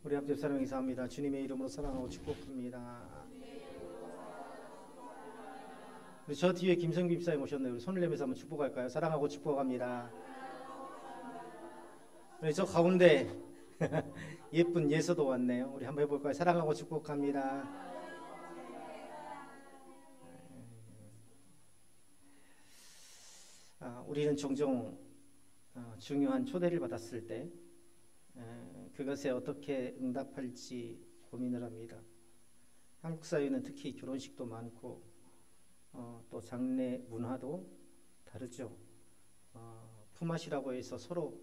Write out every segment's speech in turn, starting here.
우리 아버지 사랑 감사합니다. 주님의 이름으로 사랑하고 축복합니다. 우리 저 뒤에 김성규 집사님 오셨네요. 우리 손을 내면서 한번 축복할까요? 사랑하고 축복합니다. 우리 저 가운데 예쁜 예서도 왔네요. 우리 한번 해볼까요? 사랑하고 축복합니다. 우리는 종종 중요한 초대를 받았을 때 그것에 어떻게 응답할지 고민을 합니다. 한국 사회는 특히 결혼식도 많고 또 장례 문화도 다르죠. 품앗이라고 해서 서로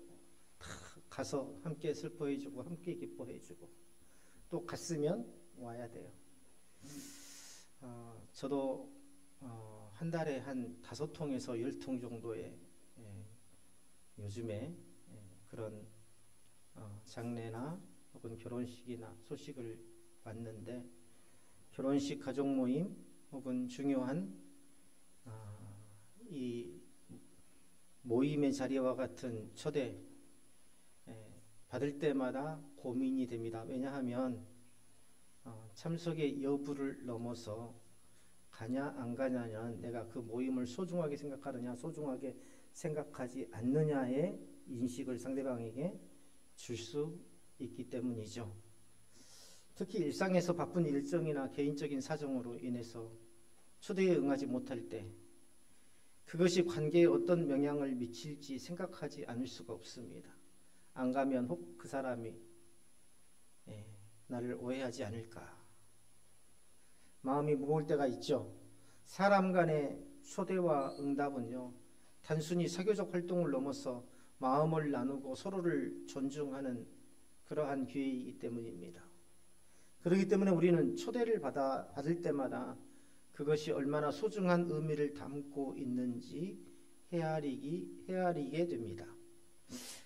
다 가서 함께 슬퍼해주고 함께 기뻐해주고 또 갔으면 와야 돼요. 저도 한 달에 한 5통에서 10통 정도의 요즘에 그런 장례나 혹은 결혼식이나 소식을 받는데, 결혼식 가족 모임 혹은 중요한 이 모임의 자리와 같은 초대 받을 때마다 고민이 됩니다. 왜냐하면 참석의 여부를 넘어서 가냐 안 가냐는 내가 그 모임을 소중하게 생각하느냐 소중하게 생각하지 않느냐의 인식을 상대방에게 줄 수 있기 때문이죠. 특히 일상에서 바쁜 일정이나 개인적인 사정으로 인해서 초대에 응하지 못할 때 그것이 관계에 어떤 영향을 미칠지 생각하지 않을 수가 없습니다. 안 가면 혹 그 사람이 나를 오해하지 않을까, 마음이 무거울 때가 있죠. 사람 간의 초대와 응답은요, 단순히 사교적 활동을 넘어서 마음을 나누고 서로를 존중하는 그러한 기회이기 때문입니다. 그렇기 때문에 우리는 초대를 받을 때마다 그것이 얼마나 소중한 의미를 담고 있는지 헤아리게 됩니다.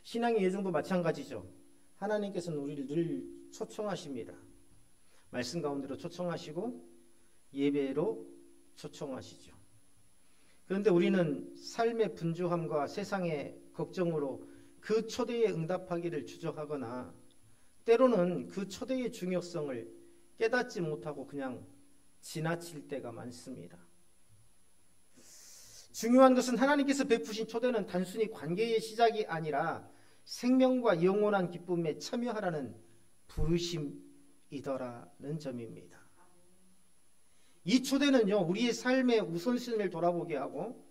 신앙의 예정도 마찬가지죠. 하나님께서는 우리를 늘 초청하십니다. 말씀 가운데로 초청하시고 예배로 초청하시죠. 그런데 우리는 삶의 분주함과 세상의 걱정으로 그 초대에 응답하기를 주저하거나 때로는 그 초대의 중요성을 깨닫지 못하고 그냥 지나칠 때가 많습니다. 중요한 것은 하나님께서 베푸신 초대는 단순히 관계의 시작이 아니라 생명과 영원한 기쁨에 참여하라는 부르심이더라는 점입니다. 이 초대는요, 우리의 삶의 우선순위를 돌아보게 하고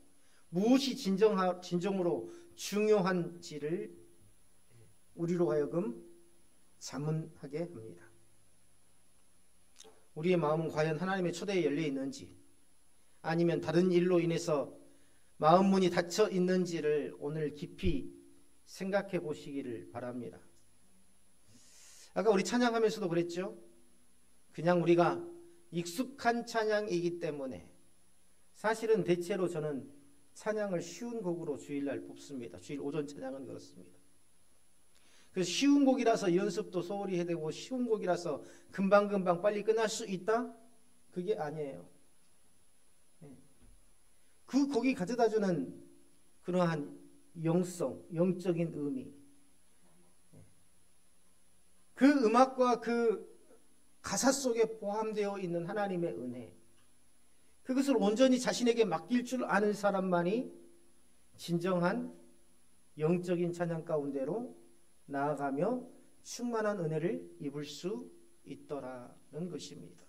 무엇이 진정으로 중요한지를 우리로 하여금 자문하게 합니다. 우리의 마음은 과연 하나님의 초대에 열려 있는지, 아니면 다른 일로 인해서 마음 문이 닫혀 있는지를 오늘 깊이 생각해 보시기를 바랍니다. 아까 우리 찬양하면서도 그랬죠. 그냥 우리가 익숙한 찬양이기 때문에 사실은 대체로 저는 찬양을 쉬운 곡으로 주일날 뽑습니다. 주일 오전 찬양은 그렇습니다. 그래서 쉬운 곡이라서 연습도 소홀히 해야 되고 쉬운 곡이라서 금방금방 빨리 끝날 수 있다? 그게 아니에요. 그 곡이 가져다주는 그러한 영적인 의미, 그 음악과 그 가사 속에 포함되어 있는 하나님의 은혜, 그것을 온전히 자신에게 맡길 줄 아는 사람만이 진정한 영적인 찬양 가운데로 나아가며 충만한 은혜를 입을 수 있더라는 것입니다.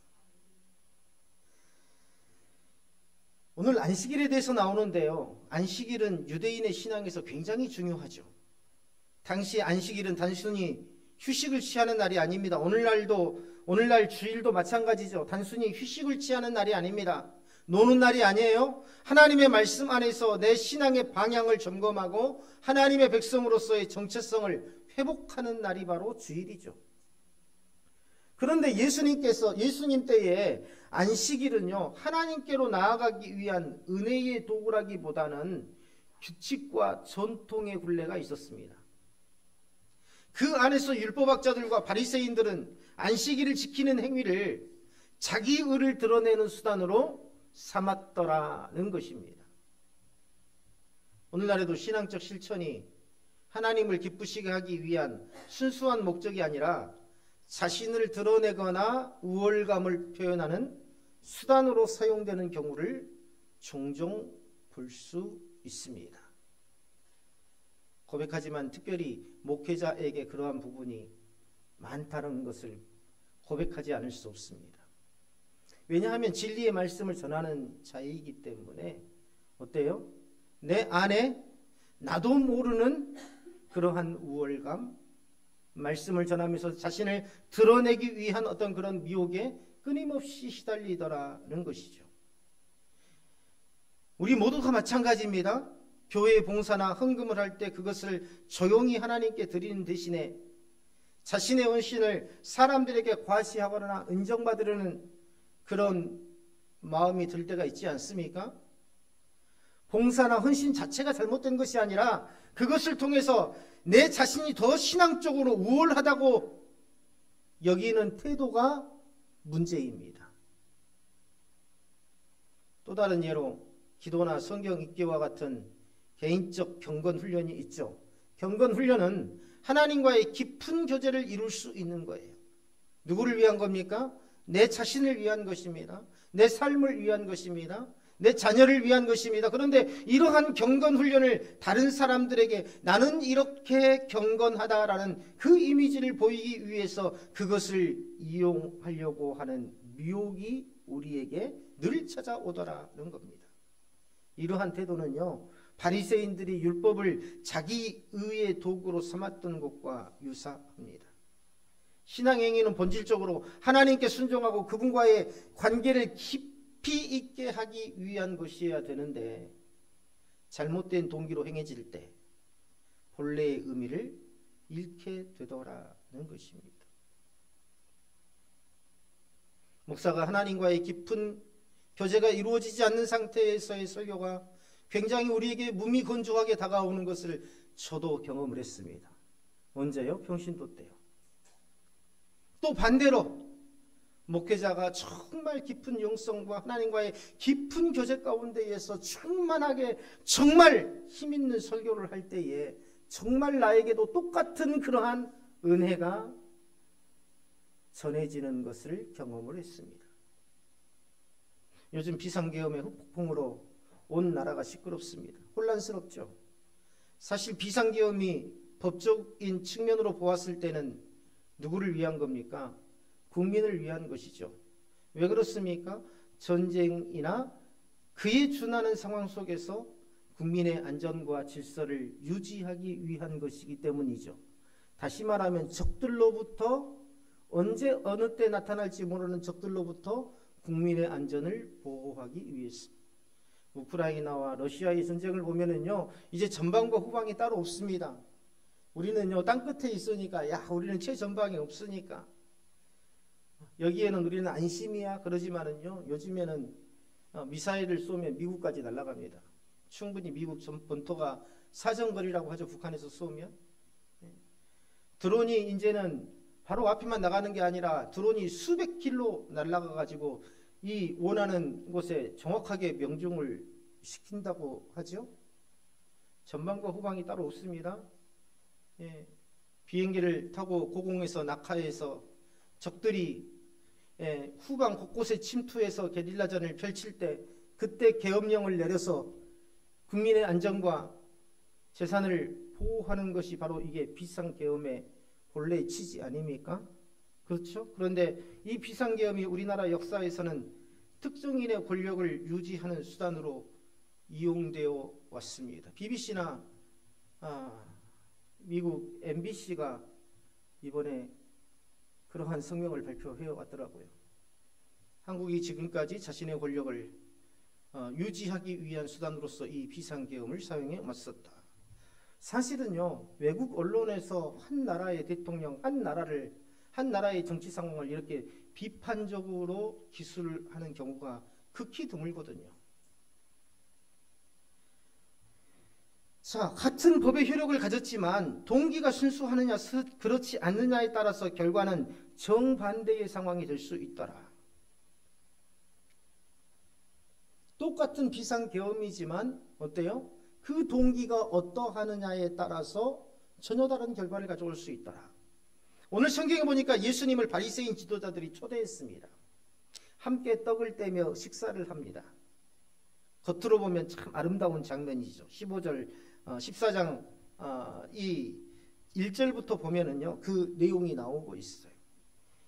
오늘 안식일에 대해서 나오는데요, 안식일은 유대인의 신앙에서 굉장히 중요하죠. 당시 안식일은 단순히 휴식을 취하는 날이 아닙니다. 오늘날 주일도 마찬가지죠. 단순히 휴식을 취하는 날이 아닙니다. 노는 날이 아니에요. 하나님의 말씀 안에서 내 신앙의 방향을 점검하고 하나님의 백성으로서의 정체성을 회복하는 날이 바로 주일이죠. 그런데 예수님 때에 안식일은요, 하나님께로 나아가기 위한 은혜의 도구라기보다는 규칙과 전통의 굴레가 있었습니다. 그 안에서 율법학자들과 바리새인들은 안식일을 지키는 행위를 자기 의를 드러내는 수단으로 삼았더라는 것입니다. 오늘날에도 신앙적 실천이 하나님을 기쁘시게 하기 위한 순수한 목적이 아니라 자신을 드러내거나 우월감을 표현하는 수단으로 사용되는 경우를 종종 볼 수 있습니다. 고백하지만 특별히 목회자에게 그러한 부분이 많다는 것을 고백하지 않을 수 없습니다. 왜냐하면 진리의 말씀을 전하는 자이기 때문에 어때요? 내 안에 나도 모르는 그러한 우월감, 말씀을 전하면서 자신을 드러내기 위한 어떤 그런 미혹에 끊임없이 시달리더라는 것이죠. 우리 모두가 마찬가지입니다. 교회 봉사나 헌금을 할 때 그것을 조용히 하나님께 드리는 대신에 자신의 헌신을 사람들에게 과시하거나 인정받으려는 그런 마음이 들 때가 있지 않습니까? 봉사나 헌신 자체가 잘못된 것이 아니라 그것을 통해서 내 자신이 더 신앙적으로 우월하다고 여기는 태도가 문제입니다. 또 다른 예로 기도나 성경 읽기와 같은 개인적 경건 훈련이 있죠. 경건 훈련은 하나님과의 깊은 교제를 이룰 수 있는 거예요. 누구를 위한 겁니까? 내 자신을 위한 것입니다. 내 삶을 위한 것입니다. 내 자녀를 위한 것입니다. 그런데 이러한 경건 훈련을 다른 사람들에게 나는 이렇게 경건하다라는 그 이미지를 보이기 위해서 그것을 이용하려고 하는 미혹이 우리에게 늘 찾아오더라는 겁니다. 이러한 태도는요, 바리새인들이 율법을 자기 의의 도구로 삼았던 것과 유사합니다. 신앙행위는 본질적으로 하나님께 순종하고 그분과의 관계를 깊이 있게 하기 위한 것이어야 되는데 잘못된 동기로 행해질 때 본래의 의미를 잃게 되더라는 것입니다. 목사가 하나님과의 깊은 교제가 이루어지지 않는 상태에서의 설교가 굉장히 우리에게 무미건조하게 다가오는 것을 저도 경험을 했습니다. 언제요? 평신도 때요. 또 반대로 목회자가 정말 깊은 영성과 하나님과의 깊은 교제 가운데에서 충만하게 정말 힘있는 설교를 할 때에 정말 나에게도 똑같은 그러한 은혜가 전해지는 것을 경험을 했습니다. 요즘 비상계엄의 폭풍으로 온 나라가 시끄럽습니다. 혼란스럽죠. 사실 비상계엄이 법적인 측면으로 보았을 때는 누구를 위한 겁니까? 국민을 위한 것이죠. 왜 그렇습니까? 전쟁이나 그에 준하는 상황 속에서 국민의 안전과 질서를 유지하기 위한 것이기 때문이죠. 다시 말하면 적들로부터 언제 어느 때 나타날지 모르는 적들로부터 국민의 안전을 보호하기 위해서. 우크라이나와 러시아의 전쟁을 보면은요, 이제 전방과 후방이 따로 없습니다. 우리는요, 땅끝에 있으니까, 우리는 최전방에 없으니까. 여기에는 우리는 안심이야. 그러지만은요, 요즘에는 미사일을 쏘면 미국까지 날아갑니다. 충분히 미국 본토가 사정거리라고 하죠. 북한에서 쏘면. 드론이 이제는 바로 앞에만 나가는 게 아니라 드론이 수백 킬로 날아가 가지고 이 원하는 곳에 정확하게 명중을 시킨다고 하죠. 전방과 후방이 따로 없습니다. 비행기를 타고 고공에서 낙하해서 적들이 후방 곳곳에 침투해서 게릴라전을 펼칠 때 그때 계엄령을 내려서 국민의 안전과 재산을 보호하는 것이 바로 이게 비상계엄의 본래의 취지 아닙니까? 그렇죠? 그런데 이 비상계엄이 우리나라 역사에서는 특정인의 권력을 유지하는 수단으로 이용되어 왔습니다. BBC나 미국 MBC가 이번에 그러한 성명을 발표해 왔더라고요. 한국이 지금까지 자신의 권력을 유지하기 위한 수단으로서 이 비상계엄을 사용해 왔었다. 사실은요, 외국 언론에서 한 나라의 대통령, 한 나라의 정치 상황을 이렇게 비판적으로 기술하는 경우가 극히 드물거든요. 자, 같은 법의 효력을 가졌지만 동기가 순수하느냐 그렇지 않느냐에 따라서 결과는 정반대의 상황이 될 수 있더라. 똑같은 비상계엄이지만 어때요? 그 동기가 어떠하느냐에 따라서 전혀 다른 결과를 가져올 수 있더라. 오늘 성경에 보니까 예수님을 바리새인 지도자들이 초대했습니다. 함께 떡을 떼며 식사를 합니다. 겉으로 보면 참 아름다운 장면이죠. 14장 이 1절부터 보면은요, 그 내용이 나오고 있어요.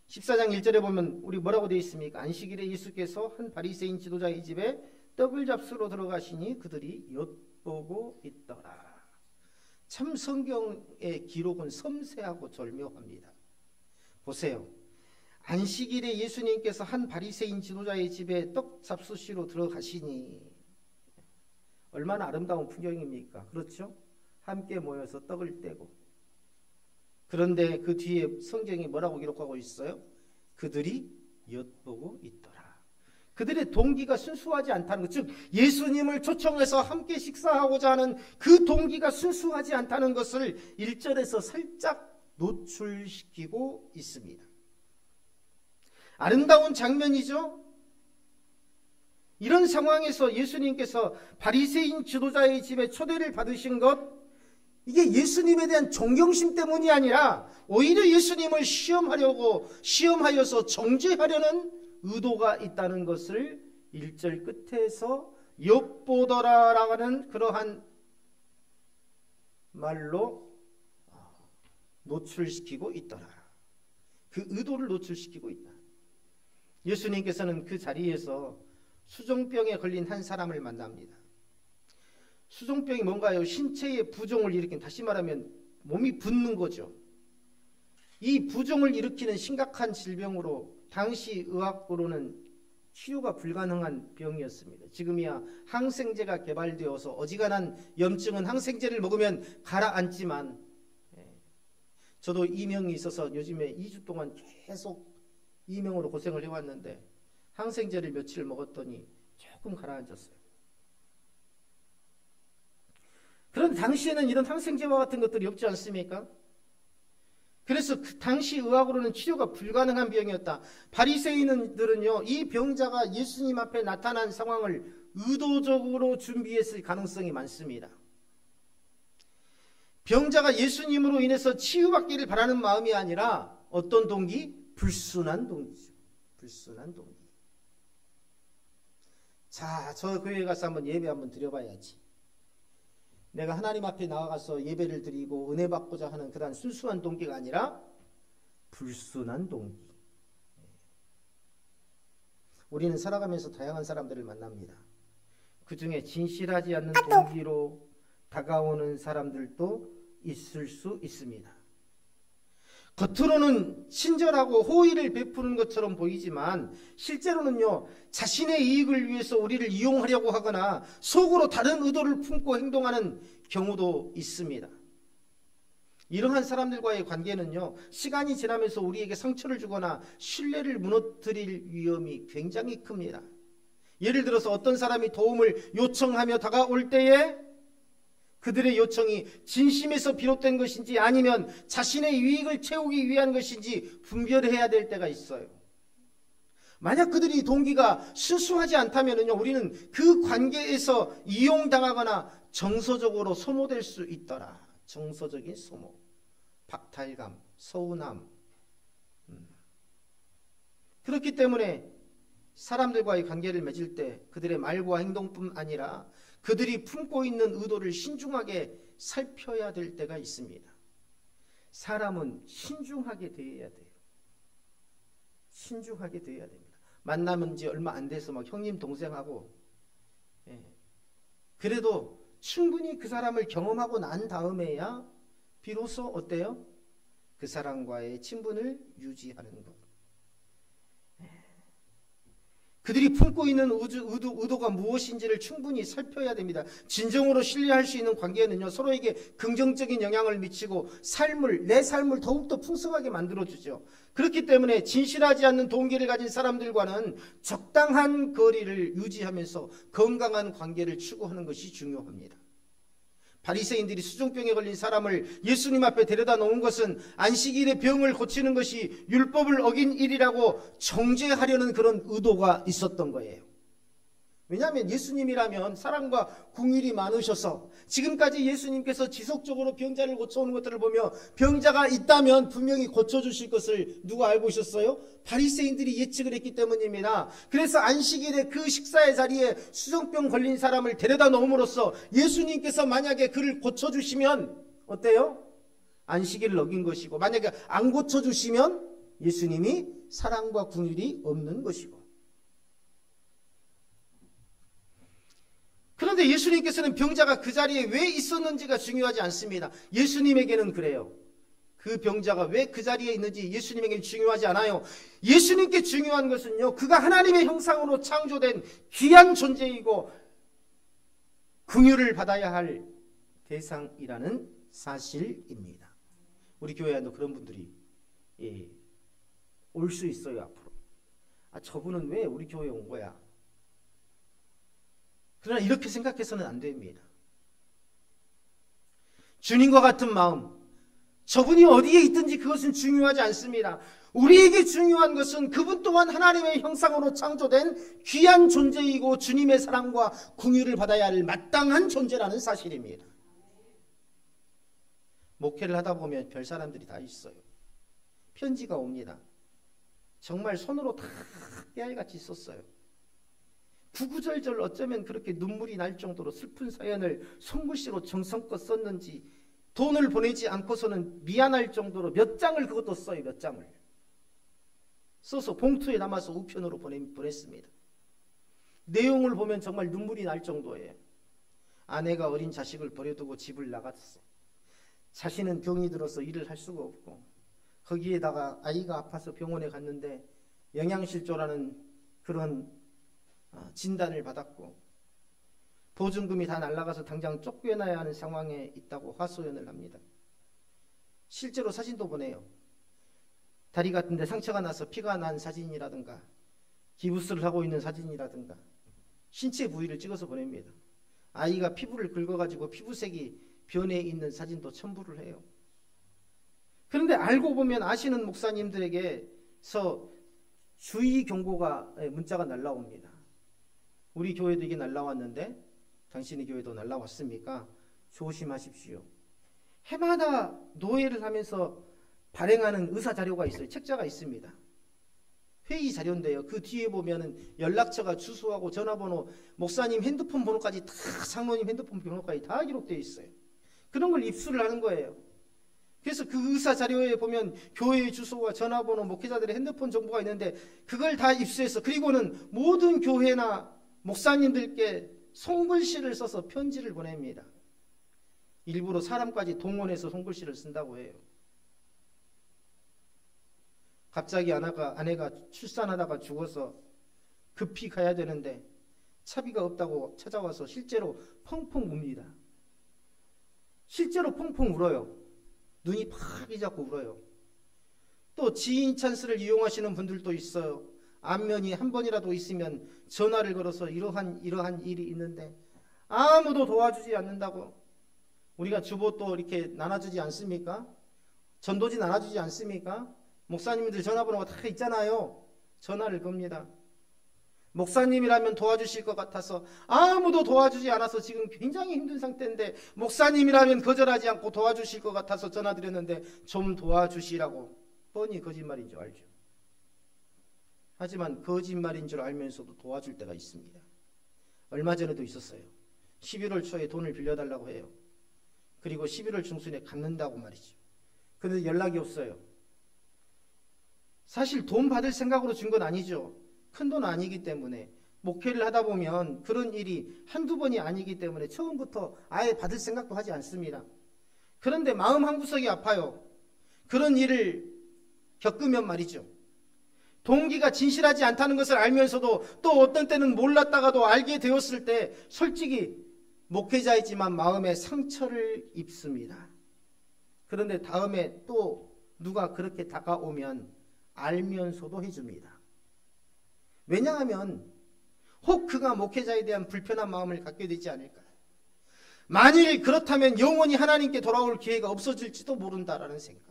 14장 1절에 보면 우리 뭐라고 되어 있습니까? 안식일에 예수께서 한 바리새인 지도자의 집에 떡을 잡수러 들어가시니 그들이 엿보고 있더라. 참 성경의 기록은 섬세하고 절묘합니다. 보세요. 안식일에 예수님께서 한 바리새인 지도자의 집에 떡 잡수시러 들어가시니 얼마나 아름다운 풍경입니까? 그렇죠? 함께 모여서 떡을 떼고. 그런데 그 뒤에 성경이 뭐라고 기록하고 있어요? 그들이 엿보고 있더라. 그들의 동기가 순수하지 않다는 것, 즉 예수님을 초청해서 함께 식사하고자 하는 그 동기가 순수하지 않다는 것을 1절에서 살짝 노출시키고 있습니다. 아름다운 장면이죠. 이런 상황에서 예수님께서 바리새인 지도자의 집에 초대를 받으신 것, 이게 예수님에 대한 존경심 때문이 아니라 오히려 예수님을 시험하여서 정죄하려는 의도가 있다는 것을 1절 끝에서 엿보더라라는 그러한 말로 노출시키고 있더라. 그 의도를 노출시키고 있다. 예수님께서는 그 자리에서 수종병에 걸린 한 사람을 만납니다. 수종병이 뭔가요? 신체의 부종을 일으킨, 다시 말하면 몸이 붓는 거죠. 이 부종을 일으키는 심각한 질병으로 당시 의학으로는 치료가 불가능한 병이었습니다. 지금이야 항생제가 개발되어서 어지간한 염증은 항생제를 먹으면 가라앉지만, 저도 이명이 있어서 요즘에 2주 동안 계속 이명으로 고생을 해왔는데 항생제를 며칠 먹었더니 조금 가라앉았어요. 그런데 당시에는 이런 항생제와 같은 것들이 없지 않습니까? 그래서 그 당시 의학으로는 치료가 불가능한 병이었다. 바리새인들은요, 이 병자가 예수님 앞에 나타난 상황을 의도적으로 준비했을 가능성이 많습니다. 병자가 예수님으로 인해서 치유받기를 바라는 마음이 아니라 어떤 동기? 불순한 동기죠. 불순한 동기. 자, 저 교회 가서 한번 예배 한번 드려봐야지. 내가 하나님 앞에 나아가서 예배를 드리고 은혜 받고자 하는 그런 순수한 동기가 아니라 불순한 동기. 우리는 살아가면서 다양한 사람들을 만납니다. 그 중에 진실하지 않는 동기로 다가오는 사람들도 있을 수 있습니다. 겉으로는 친절하고 호의를 베푸는 것처럼 보이지만 실제로는요, 자신의 이익을 위해서 우리를 이용하려고 하거나 속으로 다른 의도를 품고 행동하는 경우도 있습니다. 이러한 사람들과의 관계는요, 시간이 지나면서 우리에게 상처를 주거나 신뢰를 무너뜨릴 위험이 굉장히 큽니다. 예를 들어서 어떤 사람이 도움을 요청하며 다가올 때에 그들의 요청이 진심에서 비롯된 것인지 아니면 자신의 유익을 채우기 위한 것인지 분별해야 될 때가 있어요. 만약 그들이 동기가 순수하지 않다면요, 우리는 그 관계에서 이용당하거나 정서적으로 소모될 수 있더라. 정서적인 소모, 박탈감, 서운함. 그렇기 때문에 사람들과의 관계를 맺을 때 그들의 말과 행동뿐 아니라 그들이 품고 있는 의도를 신중하게 살펴야 될 때가 있습니다. 사람은 신중하게 대해야 돼요. 신중하게 대해야 됩니다. 만나면 지 얼마 안 돼서 막 형님 동생하고, 그래도 충분히 그 사람을 경험하고 난 다음에야 비로소 어때요? 그 사람과의 친분을 유지하는 것. 그들이 품고 있는 의도가 무엇인지를 충분히 살펴야 됩니다. 진정으로 신뢰할 수 있는 관계는요, 서로에게 긍정적인 영향을 미치고 내 삶을 더욱더 풍성하게 만들어주죠. 그렇기 때문에 진실하지 않는 동기를 가진 사람들과는 적당한 거리를 유지하면서 건강한 관계를 추구하는 것이 중요합니다. 바리새인들이 수종병에 걸린 사람을 예수님 앞에 데려다 놓은 것은 안식일에 병을 고치는 것이 율법을 어긴 일이라고 정죄하려는 그런 의도가 있었던 거예요. 왜냐하면 예수님이라면 사랑과 긍휼이 많으셔서 지금까지 예수님께서 지속적으로 병자를 고쳐오는 것들을 보며 병자가 있다면 분명히 고쳐주실 것을 누가 알고 있었어요? 바리새인들이 예측을 했기 때문입니다. 그래서 안식일에 그 식사의 자리에 수정병 걸린 사람을 데려다 놓음으로써 예수님께서 만약에 그를 고쳐주시면 어때요? 안식일을 어긴 것이고, 만약에 안 고쳐주시면 예수님이 사랑과 긍휼이 없는 것이고. 그런데 예수님께서는 병자가 그 자리에 왜 있었는지가 중요하지 않습니다. 예수님에게는 그래요. 그 병자가 왜 그 자리에 있는지 예수님에게는 중요하지 않아요. 예수님께 중요한 것은요, 그가 하나님의 형상으로 창조된 귀한 존재이고 긍휼을 받아야 할 대상이라는 사실입니다. 우리 교회 안도 그런 분들이 올 수 있어요. 앞으로. 저분은 왜 우리 교회에 온 거야? 그러나 이렇게 생각해서는 안 됩니다. 주님과 같은 마음, 저분이 어디에 있든지 그것은 중요하지 않습니다. 우리에게 중요한 것은 그분 또한 하나님의 형상으로 창조된 귀한 존재이고 주님의 사랑과 긍휼을 받아야 할 마땅한 존재라는 사실입니다. 목회를 하다 보면 별 사람들이 다 있어요. 편지가 옵니다. 정말 손으로 다 깨알같이 썼어요. 구구절절 어쩌면 그렇게 눈물이 날 정도로 슬픈 사연을 손글씨로 정성껏 썼는지, 돈을 보내지 않고서는 미안할 정도로 몇 장을 그것도 써요. 몇 장을 써서 봉투에 담아서 우편으로 보냈습니다. 내용을 보면 정말 눈물이 날 정도예요. 아내가 어린 자식을 버려두고 집을 나갔어. 자신은 병이 들어서 일을 할 수가 없고, 거기에다가 아이가 아파서 병원에 갔는데 영양실조라는 그런 진단을 받았고, 보증금이 다 날아가서 당장 쫓겨나야 하는 상황에 있다고 하소연을 합니다. 실제로 사진도 보내요. 다리 같은 데 상처가 나서 피가 난 사진이라든가, 기부스를 하고 있는 사진이라든가, 신체 부위를 찍어서 보냅니다. 아이가 피부를 긁어가지고 피부색이 변해 있는 사진도 첨부를 해요. 그런데 알고 보면 아시는 목사님들에게서 주의 경고가, 문자가 날라옵니다. 우리 교회도 이게 날라왔는데 당신의 교회도 날라왔습니까? 조심하십시오. 해마다 노예를 하면서 발행하는 의사 자료가 있어요. 책자가 있습니다. 회의 자료인데요. 그 뒤에 보면은 연락처가, 주소하고 전화번호, 목사님 핸드폰 번호까지 다, 장로님 핸드폰 번호까지 다 기록되어 있어요. 그런 걸 입수를 하는 거예요. 그래서 그 의사 자료에 보면 교회의 주소와 전화번호, 목회자들의 핸드폰 정보가 있는데 그걸 다 입수해서, 그리고는 모든 교회나 목사님들께 손글씨를 써서 편지를 보냅니다. 일부러 사람까지 동원해서 손글씨를 쓴다고 해요. 갑자기 아내가 출산하다가 죽어서 급히 가야 되는데 차비가 없다고 찾아와서 실제로 펑펑 웁니다. 실제로 펑펑 울어요. 눈이 파기 잡고 울어요. 또 지인 찬스를 이용하시는 분들도 있어요. 안면이 한 번이라도 있으면 전화를 걸어서 이러한 일이 있는데 아무도 도와주지 않는다고. 우리가 주보 또 이렇게 나눠주지 않습니까? 전도지 나눠주지 않습니까? 목사님들 전화번호가 다 있잖아요. 전화를 겁니다. 목사님이라면 도와주실 것 같아서 아무도 도와주지 않아서 지금 굉장히 힘든 상태인데, 목사님이라면 거절하지 않고 도와주실 것 같아서 전화드렸는데 좀 도와주시라고. 뻔히 거짓말인 줄 알죠. 하지만 거짓말인 줄 알면서도 도와줄 때가 있습니다. 얼마 전에도 있었어요. 11월 초에 돈을 빌려달라고 해요. 그리고 11월 중순에 갚는다고 말이죠. 그런데 연락이 없어요. 사실 돈 받을 생각으로 준 건 아니죠. 큰 돈 아니기 때문에. 목회를 하다 보면 그런 일이 한두 번이 아니기 때문에 처음부터 아예 받을 생각도 하지 않습니다. 그런데 마음 한구석이 아파요. 그런 일을 겪으면 말이죠. 동기가 진실하지 않다는 것을 알면서도 또 어떤 때는 몰랐다가도 알게 되었을 때 솔직히 목회자이지만 마음에 상처를 입습니다. 그런데 다음에 또 누가 그렇게 다가오면 알면서도 해줍니다. 왜냐하면 혹 그가 목회자에 대한 불편한 마음을 갖게 되지 않을까. 만일 그렇다면 영원히 하나님께 돌아올 기회가 없어질지도 모른다라는 생각.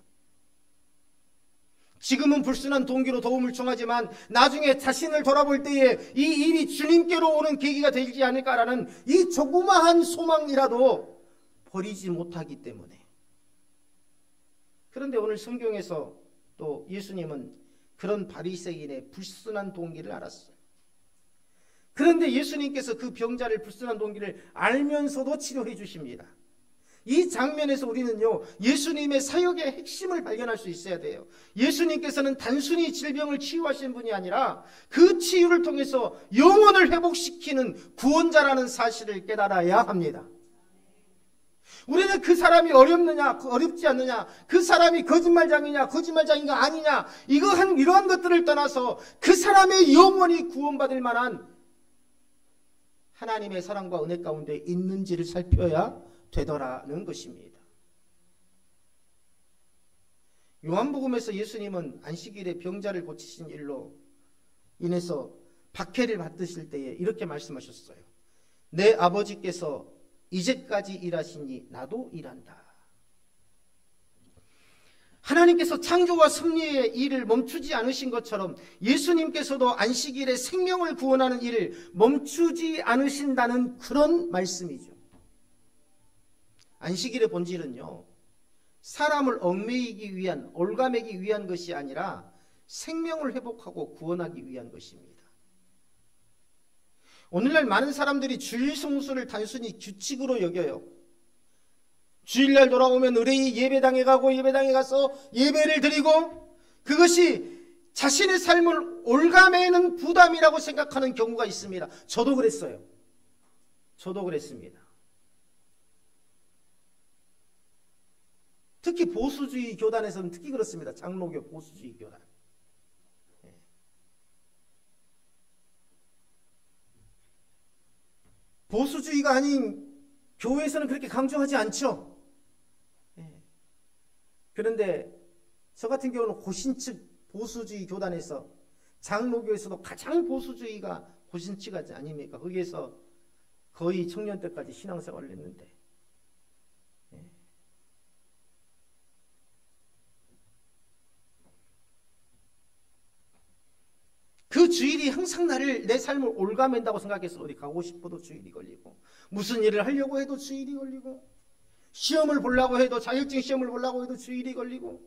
지금은 불순한 동기로 도움을 청하지만 나중에 자신을 돌아볼 때에 이 일이 주님께로 오는 계기가 되지 않을까라는 이 조그마한 소망이라도 버리지 못하기 때문에. 그런데 오늘 성경에서 또 예수님은 그런 바리새인의 불순한 동기를 알았어요. 그런데 예수님께서 그 병자를 불순한 동기를 알면서도 치료해 주십니다. 이 장면에서 우리는요, 예수님의 사역의 핵심을 발견할 수 있어야 돼요. 예수님께서는 단순히 질병을 치유하신 분이 아니라 그 치유를 통해서 영혼을 회복시키는 구원자라는 사실을 깨달아야 합니다. 우리는 그 사람이 어렵느냐, 어렵지 않느냐, 그 사람이 거짓말장이냐, 거짓말장이가 아니냐, 이러한 것들을 떠나서 그 사람의 영혼이 구원받을 만한 하나님의 사랑과 은혜 가운데 있는지를 살펴야 되더라는 것입니다. 요한복음에서 예수님은 안식일에 병자를 고치신 일로 인해서 박해를 받으실 때에 이렇게 말씀하셨어요. 내 아버지께서 이제까지 일하시니 나도 일한다. 하나님께서 창조와 섭리의 일을 멈추지 않으신 것처럼 예수님께서도 안식일에 생명을 구원하는 일을 멈추지 않으신다는 그런 말씀이죠. 안식일의 본질은요, 사람을 얽매이기 위한, 올가매기 위한 것이 아니라 생명을 회복하고 구원하기 위한 것입니다. 오늘날 많은 사람들이 주일 성수를 단순히 규칙으로 여겨요. 주일날 돌아오면 의뢰의 예배당에 가고 예배당에 가서 예배를 드리고 그것이 자신의 삶을 올가매는 부담이라고 생각하는 경우가 있습니다. 저도 그랬어요. 저도 그랬습니다. 특히 보수주의 교단에서는 특히 그렇습니다. 장로교 보수주의 교단. 보수주의가 아닌 교회에서는 그렇게 강조하지 않죠. 그런데 저 같은 경우는 호신측 보수주의 교단에서 장로교에서도 가장 보수주의가 호신측하지 아닙니까? 거기에서 거의 청년 때까지 신앙생활을 했는데 그 주일이 항상 내 삶을 올가맨다고 생각해서 어디 가고 싶어도 주일이 걸리고 무슨 일을 하려고 해도 주일이 걸리고 시험을 보려고 해도 자격증 시험을 보려고 해도 주일이 걸리고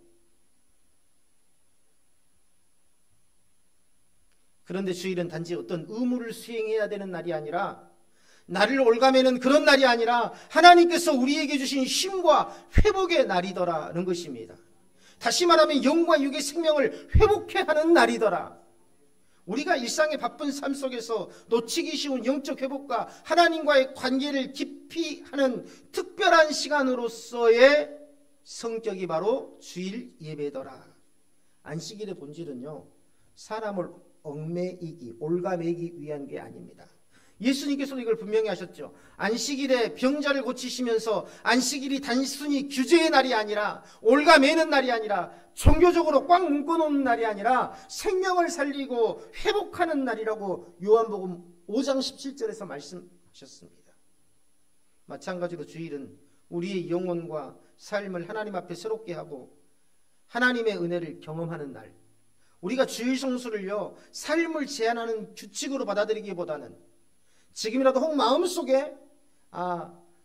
그런데 주일은 단지 어떤 의무를 수행해야 되는 날이 아니라 나를 올가매는 그런 날이 아니라 하나님께서 우리에게 주신 쉼과 회복의 날이더라는 것입니다. 다시 말하면 영과 육의 생명을 회복해 하는 날이더라. 우리가 일상의 바쁜 삶 속에서 놓치기 쉬운 영적 회복과 하나님과의 관계를 깊이 하는 특별한 시간으로서의 성격이 바로 주일 예배더라. 안식일의 본질은요, 사람을 얽매이기, 올가매기 위한 게 아닙니다. 예수님께서도 이걸 분명히 하셨죠. 안식일에 병자를 고치시면서 안식일이 단순히 규제의 날이 아니라 올가매는 날이 아니라 종교적으로 꽉 묶어놓는 날이 아니라 생명을 살리고 회복하는 날이라고 요한복음 5장 17절에서 말씀하셨습니다. 마찬가지로 주일은 우리의 영혼과 삶을 하나님 앞에 새롭게 하고 하나님의 은혜를 경험하는 날. 우리가 주일 성수를요, 삶을 제한하는 규칙으로 받아들이기보다는 지금이라도 혹 마음속에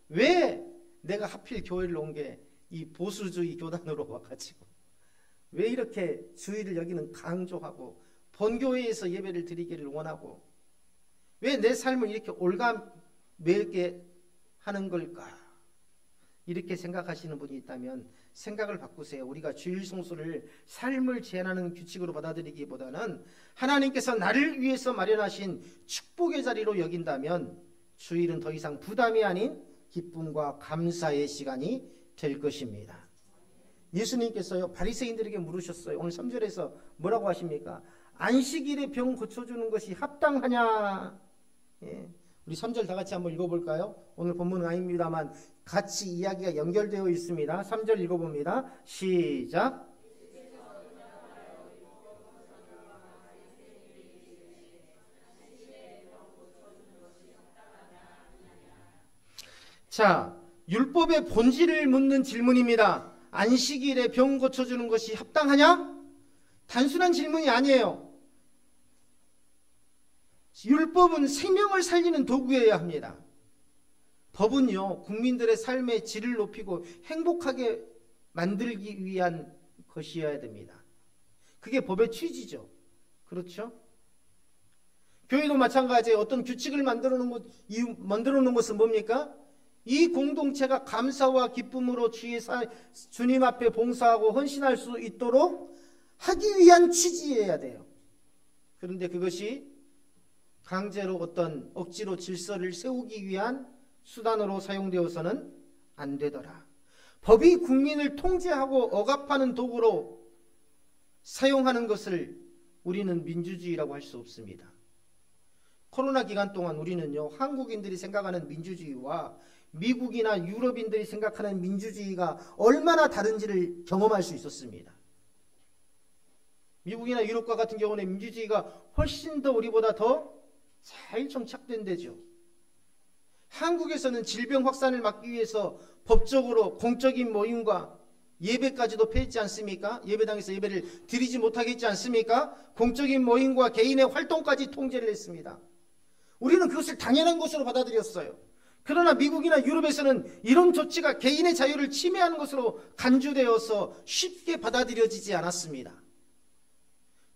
왜 내가 하필 교회를 온 게 이 보수주의 교단으로 와가지고 왜 이렇게 주일을 여기는 강조하고 본교회에서 예배를 드리기를 원하고 왜 내 삶을 이렇게 올가매게 하는 걸까? 이렇게 생각하시는 분이 있다면 생각을 바꾸세요. 우리가 주일 성수를 삶을 제한하는 규칙으로 받아들이기보다는 하나님께서 나를 위해서 마련하신 축복의 자리로 여긴다면 주일은 더 이상 부담이 아닌 기쁨과 감사의 시간이 될 것입니다. 예수님께서요, 바리새인들에게 물으셨어요. 오늘 3절에서 뭐라고 하십니까? 안식일에 병 고쳐주는 것이 합당하냐? 우리 3절 다 같이 한번 읽어볼까요? 오늘 본문은 아닙니다만 같이 이야기가 연결되어 있습니다. 3절 읽어봅니다. 시작. 자, 율법의 본질을 묻는 질문입니다. 안식일에 병 고쳐주는 것이 합당하냐? 단순한 질문이 아니에요. 율법은 생명을 살리는 도구여야 합니다. 법은요, 국민들의 삶의 질을 높이고 행복하게 만들기 위한 것이어야 됩니다. 그게 법의 취지죠. 그렇죠? 교회도 마찬가지예요. 어떤 규칙을 만들어 놓은 것은 뭡니까? 이 공동체가 감사와 기쁨으로 주님 앞에 봉사하고 헌신할 수 있도록 하기 위한 취지여야 돼요. 그런데 그것이 강제로 어떤 억지로 질서를 세우기 위한 수단으로 사용되어서는 안 되더라. 법이 국민을 통제하고 억압하는 도구로 사용하는 것을 우리는 민주주의라고 할 수 없습니다. 코로나 기간 동안 우리는요, 한국인들이 생각하는 민주주의와 미국이나 유럽인들이 생각하는 민주주의가 얼마나 다른지를 경험할 수 있었습니다. 미국이나 유럽과 같은 경우는 민주주의가 훨씬 더 우리보다 더 잘 정착된 데죠. 한국에서는 질병 확산을 막기 위해서 법적으로 공적인 모임과 예배까지도 폐했지 않습니까? 예배당에서 예배를 드리지 못하게 했지 않습니까? 공적인 모임과 개인의 활동까지 통제를 했습니다. 우리는 그것을 당연한 것으로 받아들였어요. 그러나 미국이나 유럽에서는 이런 조치가 개인의 자유를 침해하는 것으로 간주되어서 쉽게 받아들여지지 않았습니다.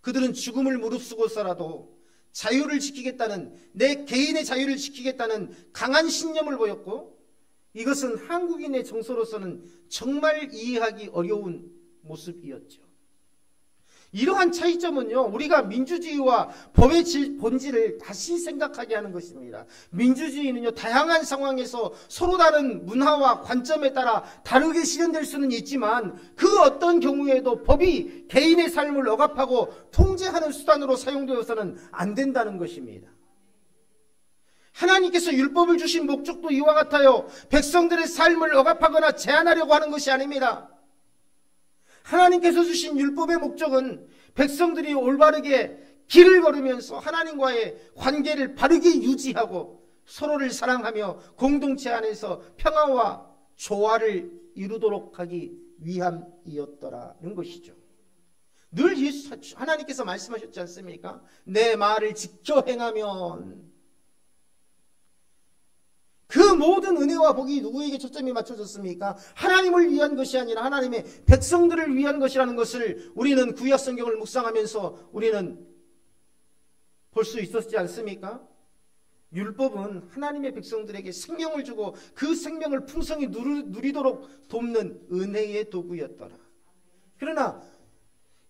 그들은 죽음을 무릅쓰고서라도 자유를 지키겠다는, 내 개인의 자유를 지키겠다는 강한 신념을 보였고, 이것은 한국인의 정서로서는 정말 이해하기 어려운 모습이었죠. 이러한 차이점은요, 우리가 민주주의와 법의 본질을 다시 생각하게 하는 것입니다. 민주주의는요, 다양한 상황에서 서로 다른 문화와 관점에 따라 다르게 실현될 수는 있지만 그 어떤 경우에도 법이 개인의 삶을 억압하고 통제하는 수단으로 사용되어서는 안 된다는 것입니다. 하나님께서 율법을 주신 목적도 이와 같아요. 백성들의 삶을 억압하거나 제한하려고 하는 것이 아닙니다. 하나님께서 주신 율법의 목적은 백성들이 올바르게 길을 걸으면서 하나님과의 관계를 바르게 유지하고 서로를 사랑하며 공동체 안에서 평화와 조화를 이루도록 하기 위함이었더라는 것이죠. 늘 하나님께서 말씀하셨지 않습니까? 내 말을 지켜 행하면, 그 모든 은혜와 복이 누구에게 초점이 맞춰졌습니까? 하나님을 위한 것이 아니라 하나님의 백성들을 위한 것이라는 것을 우리는 구약 성경을 묵상하면서 우리는 볼 수 있었지 않습니까? 율법은 하나님의 백성들에게 생명을 주고 그 생명을 풍성히 누리도록 돕는 은혜의 도구였더라. 그러나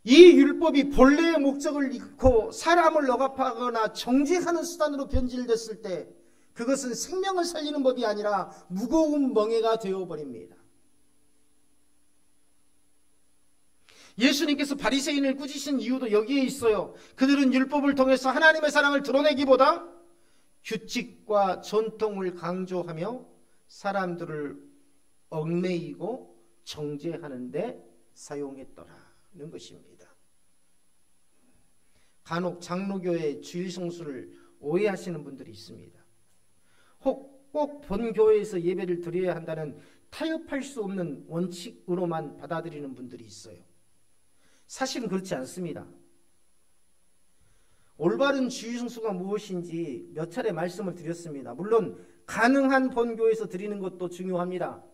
이 율법이 본래의 목적을 잃고 사람을 억압하거나 정죄하는 수단으로 변질됐을 때 그것은 생명을 살리는 법이 아니라 무거운 멍에가 되어버립니다. 예수님께서 바리새인을 꾸짖으신 이유도 여기에 있어요. 그들은 율법을 통해서 하나님의 사랑을 드러내기보다 규칙과 전통을 강조하며 사람들을 얽매이고 정죄하는 데 사용했더라는 것입니다. 간혹 장로교의 주일 성수를 오해하시는 분들이 있습니다. 혹 꼭 본교회에서 예배를 드려야 한다는 타협할 수 없는 원칙으로만 받아들이는 분들이 있어요. 사실은 그렇지 않습니다. 올바른 주일 성수가 무엇인지 몇 차례 말씀을 드렸습니다. 물론 가능한 본교에서 드리는 것도 중요합니다.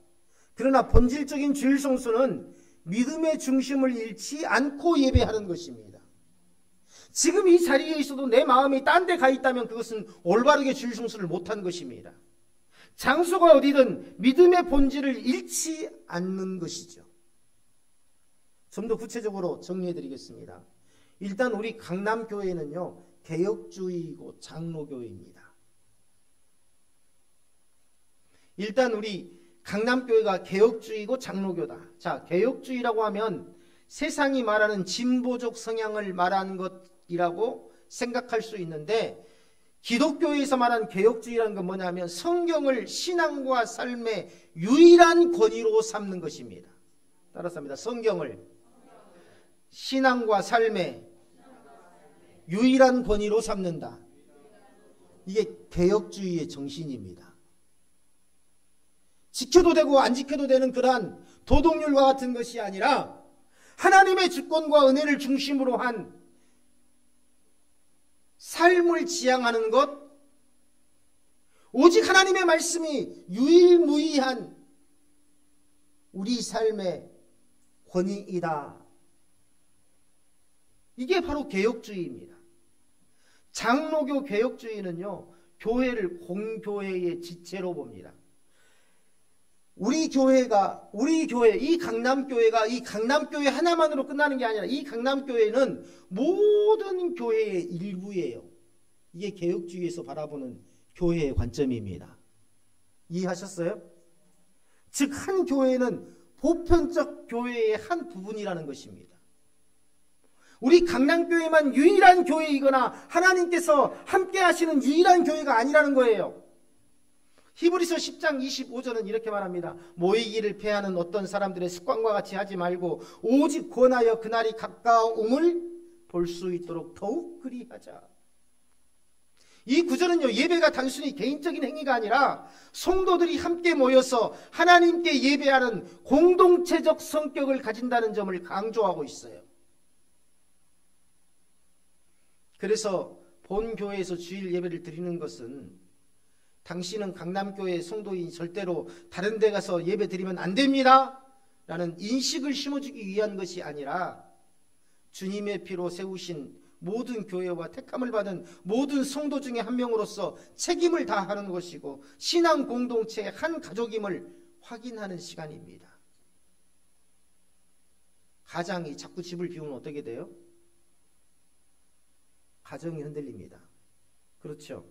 그러나 본질적인 주일 성수는 믿음의 중심을 잃지 않고 예배하는 것입니다. 지금 이 자리에 있어도 내 마음이 딴 데 가 있다면 그것은 올바르게 주일 성수를 못한 것입니다. 장소가 어디든 믿음의 본질을 잃지 않는 것이죠. 좀 더 구체적으로 정리해 드리겠습니다. 일단 우리 강남교회는요, 개혁주의이고 장로교회입니다. 일단 우리 강남교회가 개혁주의고 장로교다. 자, 개혁주의라고 하면 세상이 말하는 진보적 성향을 말하는 것이라고 생각할 수 있는데, 기독교에서 말하는 개혁주의라는 건 뭐냐면 성경을 신앙과 삶의 유일한 권위로 삼는 것입니다. 따라서 합니다. 성경을 신앙과 삶의 유일한 권위로 삼는다. 이게 개혁주의의 정신입니다. 지켜도 되고 안 지켜도 되는 그러한 도덕률과 같은 것이 아니라 하나님의 주권과 은혜를 중심으로 한 삶을 지향하는 것, 오직 하나님의 말씀이 유일무이한 우리 삶의 권위이다. 이게 바로 개혁주의입니다. 장로교 개혁주의는요, 교회를 공교회의 지체로 봅니다. 우리 교회, 이 강남교회 하나만으로 끝나는 게 아니라 이 강남교회는 모든 교회의 일부예요. 이게 개혁주의에서 바라보는 교회의 관점입니다. 이해하셨어요? 즉, 한 교회는 보편적 교회의 한 부분이라는 것입니다. 우리 강남교회만 유일한 교회이거나 하나님께서 함께 하시는 유일한 교회가 아니라는 거예요. 히브리서 10장 25절은 이렇게 말합니다. 모이기를 패하는 어떤 사람들의 습관과 같이 하지 말고 오직 권하여 그날이 가까움을 볼 수 있도록 더욱 그리하자. 이 구절은요, 예배가 단순히 개인적인 행위가 아니라 성도들이 함께 모여서 하나님께 예배하는 공동체적 성격을 가진다는 점을 강조하고 있어요. 그래서 본 교회에서 주일 예배를 드리는 것은 당신은 강남교회 성도인 절대로 다른 데 가서 예배 드리면 안 됩니다 라는 인식을 심어주기 위한 것이 아니라 주님의 피로 세우신 모든 교회와 택함을 받은 모든 성도 중에 한 명으로서 책임을 다하는 것이고 신앙 공동체의 한 가족임을 확인하는 시간입니다. 가장이 자꾸 집을 비우면 어떻게 돼요? 가정이 흔들립니다. 그렇죠?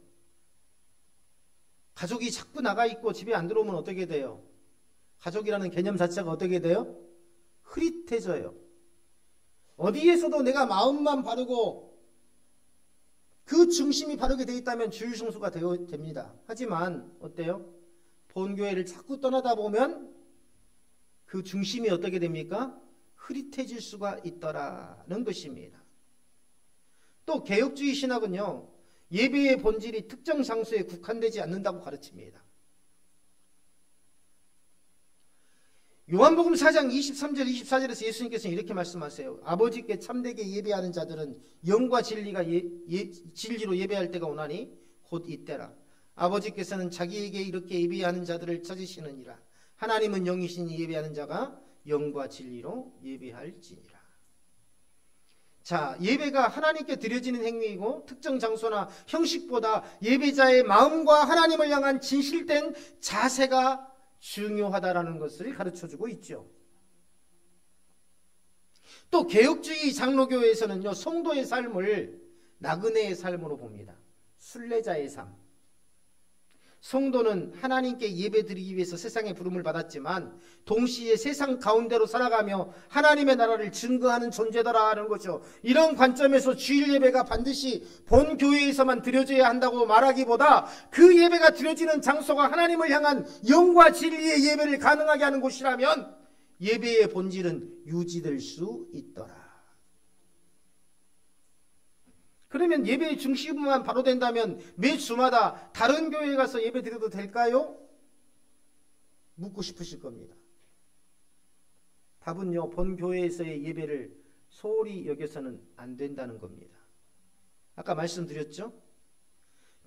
가족이 자꾸 나가 있고 집에 안 들어오면 어떻게 돼요? 가족이라는 개념 자체가 어떻게 돼요? 흐릿해져요. 어디에서도 내가 마음만 바르고 그 중심이 바르게 되어 있다면 주일 성수가 됩니다. 하지만 어때요? 본교회를 자꾸 떠나다 보면 그 중심이 어떻게 됩니까? 흐릿해질 수가 있더라는 것입니다. 또 개혁주의 신학은요, 예배의 본질이 특정 장소에 국한되지 않는다고 가르칩니다. 요한복음 4장 23절 24절에서 예수님께서는 이렇게 말씀하세요. 아버지께 참되게 예배하는 자들은 영과 진리로 예배할 때가 오나니 곧 이때라. 아버지께서는 자기에게 이렇게 예배하는 자들을 찾으시느니라. 하나님은 영이시니 예배하는 자가 영과 진리로 예배할지니라. 자, 예배가 하나님께 드려지는 행위이고 특정 장소나 형식보다 예배자의 마음과 하나님을 향한 진실된 자세가 중요하다라는 것을 가르쳐주고 있죠. 또 개혁주의 장로교회에서는요, 성도의 삶을 나그네의 삶으로 봅니다. 순례자의 삶. 성도는 하나님께 예배드리기 위해서 세상의 부름을 받았지만 동시에 세상 가운데로 살아가며 하나님의 나라를 증거하는 존재다라는 거죠. 이런 관점에서 주일 예배가 반드시 본 교회에서만 드려져야 한다고 말하기보다 그 예배가 드려지는 장소가 하나님을 향한 영과 진리의 예배를 가능하게 하는 곳이라면 예배의 본질은 유지될 수 있더라. 그러면 예배의 중심만 바로 된다면 매 주마다 다른 교회에 가서 예배 드려도 될까요? 묻고 싶으실 겁니다. 답은요, 본 교회에서의 예배를 소홀히 여겨서는 안 된다는 겁니다. 아까 말씀드렸죠?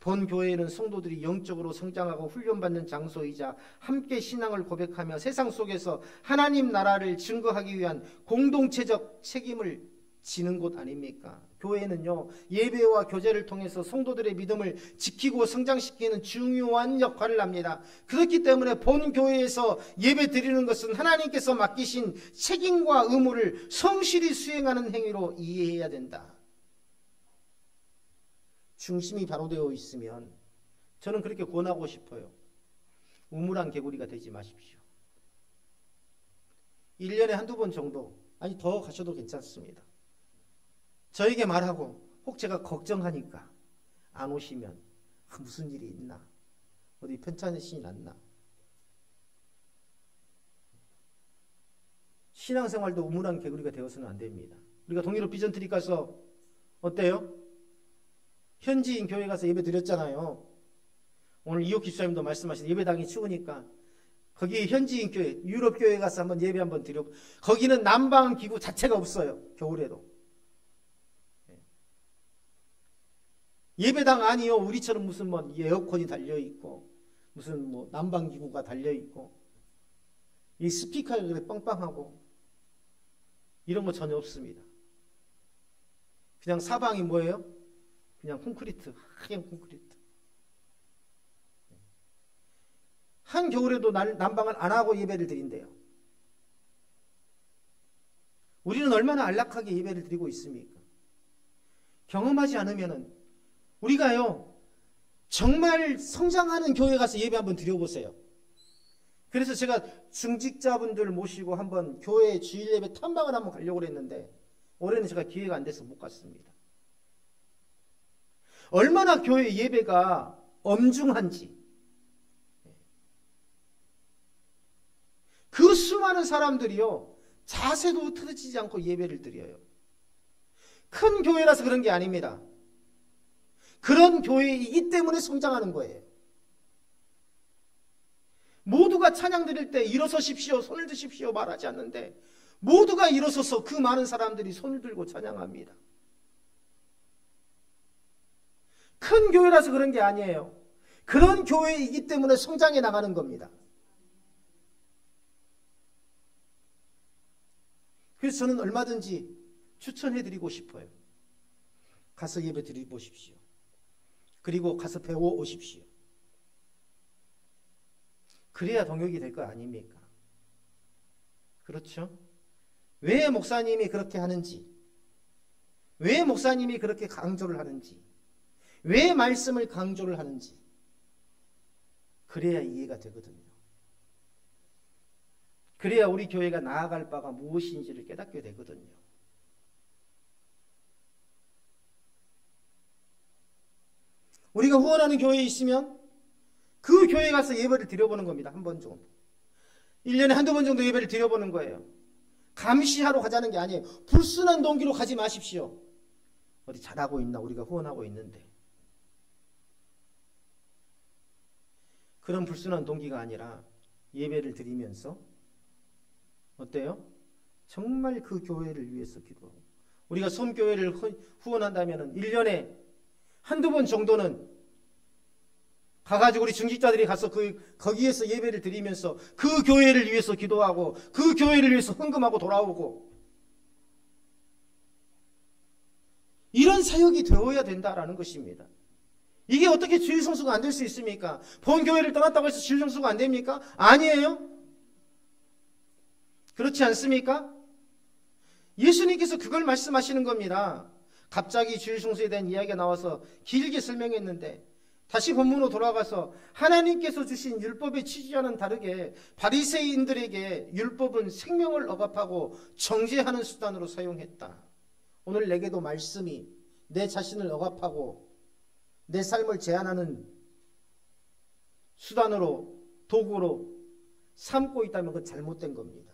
본 교회는 성도들이 영적으로 성장하고 훈련받는 장소이자 함께 신앙을 고백하며 세상 속에서 하나님 나라를 증거하기 위한 공동체적 책임을 지는 곳 아닙니까? 교회는요, 예배와 교제를 통해서 성도들의 믿음을 지키고 성장시키는 중요한 역할을 합니다. 그렇기 때문에 본 교회에서 예배 드리는 것은 하나님께서 맡기신 책임과 의무를 성실히 수행하는 행위로 이해해야 된다. 중심이 바로 되어 있으면 저는 그렇게 권하고 싶어요. 우물안 개구리가 되지 마십시오. 1년에 한두 번 정도, 아니 더 가셔도 괜찮습니다. 저에게 말하고 혹 제가 걱정하니까 안 오시면 무슨 일이 있나? 어디 편찮으시지 않나? 신앙생활도 우물안 개구리가 되어서는 안 됩니다. 우리가 동유럽 비전트리 가서 어때요? 현지인 교회 가서 예배 드렸잖아요. 오늘 이옥 기수님도 말씀하신 예배당이 추우니까 거기 현지인 교회, 유럽 교회 가서 한번 예배 한번 드려. 거기는 난방 기구 자체가 없어요. 겨울에도. 예배당 아니요. 우리처럼 무슨 뭐 에어컨이 달려 있고 무슨 뭐 난방 기구가 달려 있고 이 스피커가 그래 빵빵하고 이런 거 전혀 없습니다. 그냥 사방이 뭐예요? 그냥 콘크리트, 하얀 콘크리트. 한 겨울에도 난방을 안 하고 예배를 드린대요. 우리는 얼마나 안락하게 예배를 드리고 있습니까? 경험하지 않으면은 우리가요 정말 성장하는 교회 가서 예배 한번 드려보세요. 그래서 제가 중직자분들 모시고 한번 교회 주일 예배 탐방을 한번 가려고 했는데 올해는 제가 기회가 안 돼서 못 갔습니다. 얼마나 교회 예배가 엄중한지, 그 수많은 사람들이요 자세도 틀어지지 않고 예배를 드려요. 큰 교회라서 그런 게 아닙니다. 그런 교회이기 때문에 성장하는 거예요. 모두가 찬양 드릴 때 일어서십시오, 손을 드십시오 말하지 않는데 모두가 일어서서 그 많은 사람들이 손을 들고 찬양합니다. 큰 교회라서 그런 게 아니에요. 그런 교회이기 때문에 성장해 나가는 겁니다. 그래서 저는 얼마든지 추천해드리고 싶어요. 가서 예배 드려보십시오. 그리고 가서 배워 오십시오. 그래야 동역이 될 거 아닙니까? 그렇죠? 왜 목사님이 그렇게 하는지, 왜 목사님이 그렇게 강조를 하는지, 왜 말씀을 강조를 하는지 그래야 이해가 되거든요. 그래야 우리 교회가 나아갈 바가 무엇인지를 깨닫게 되거든요. 우리가 후원하는 교회에 있으면 그 교회에 가서 예배를 드려보는 겁니다. 한 번 정도. 1년에 한두 번 정도 예배를 드려보는 거예요. 감시하러 가자는 게 아니에요. 불순한 동기로 가지 마십시오. 어디 잘하고 있나 우리가 후원하고 있는데. 그런 불순한 동기가 아니라 예배를 드리면서 어때요? 정말 그 교회를 위해서 기도하고 우리가 솜교회를 후원한다면 1년에 한두 번 정도는 가가지고 우리 중직자들이 가서 거기에서 예배를 드리면서 그 교회를 위해서 기도하고 그 교회를 위해서 헌금하고 돌아오고 이런 사역이 되어야 된다라는 것입니다. 이게 어떻게 주일 성수가 안 될 수 있습니까? 본 교회를 떠났다고 해서 주일 성수가 안 됩니까? 아니에요. 그렇지 않습니까? 예수님께서 그걸 말씀하시는 겁니다. 갑자기 주일 성수에 대한 이야기가 나와서 길게 설명했는데 다시 본문으로 돌아가서 하나님께서 주신 율법의 취지와는 다르게 바리새인들에게 율법은 생명을 억압하고 정죄하는 수단으로 사용했다. 오늘 내게도 말씀이 내 자신을 억압하고 내 삶을 제한하는 수단으로 도구로 삼고 있다면 그건 잘못된 겁니다.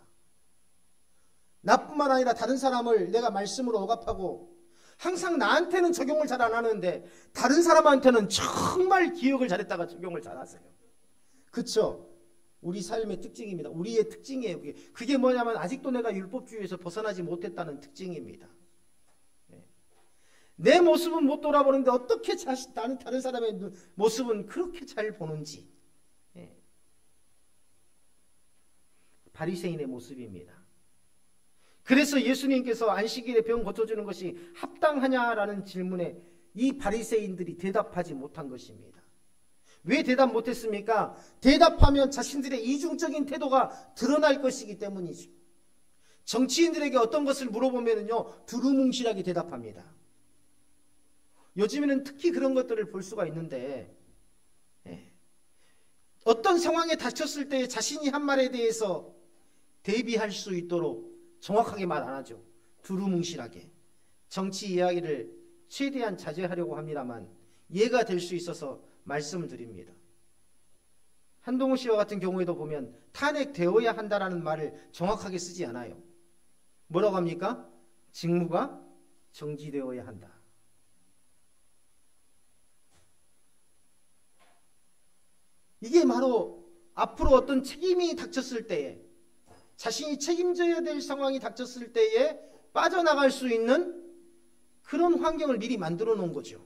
나뿐만 아니라 다른 사람을 내가 말씀으로 억압하고 항상 나한테는 적용을 잘 안 하는데 다른 사람한테는 정말 기억을 잘했다가 적용을 잘 하세요. 그렇죠? 우리 삶의 특징입니다. 우리의 특징이에요. 그게 뭐냐면 아직도 내가 율법주의에서 벗어나지 못했다는 특징입니다. 내 모습은 못 돌아보는데 어떻게 다른 사람의 모습은 그렇게 잘 보는지. 바리새인의 모습입니다. 그래서 예수님께서 안식일에 병 고쳐주는 것이 합당하냐라는 질문에 이 바리새인들이 대답하지 못한 것입니다. 왜 대답 못했습니까? 대답하면 자신들의 이중적인 태도가 드러날 것이기 때문이죠. 정치인들에게 어떤 것을 물어보면요 두루뭉실하게 대답합니다. 요즘에는 특히 그런 것들을 볼 수가 있는데 어떤 상황에 닥쳤을 때 자신이 한 말에 대해서 대비할 수 있도록 정확하게 말 안 하죠. 두루뭉실하게. 정치 이야기를 최대한 자제하려고 합니다만 이해가 될 수 있어서 말씀을 드립니다. 한동훈 씨와 같은 경우에도 보면 탄핵되어야 한다라는 말을 정확하게 쓰지 않아요. 뭐라고 합니까? 직무가 정지되어야 한다. 이게 바로 앞으로 어떤 책임이 닥쳤을 때에, 자신이 책임져야 될 상황이 닥쳤을 때에 빠져나갈 수 있는 그런 환경을 미리 만들어 놓은 거죠.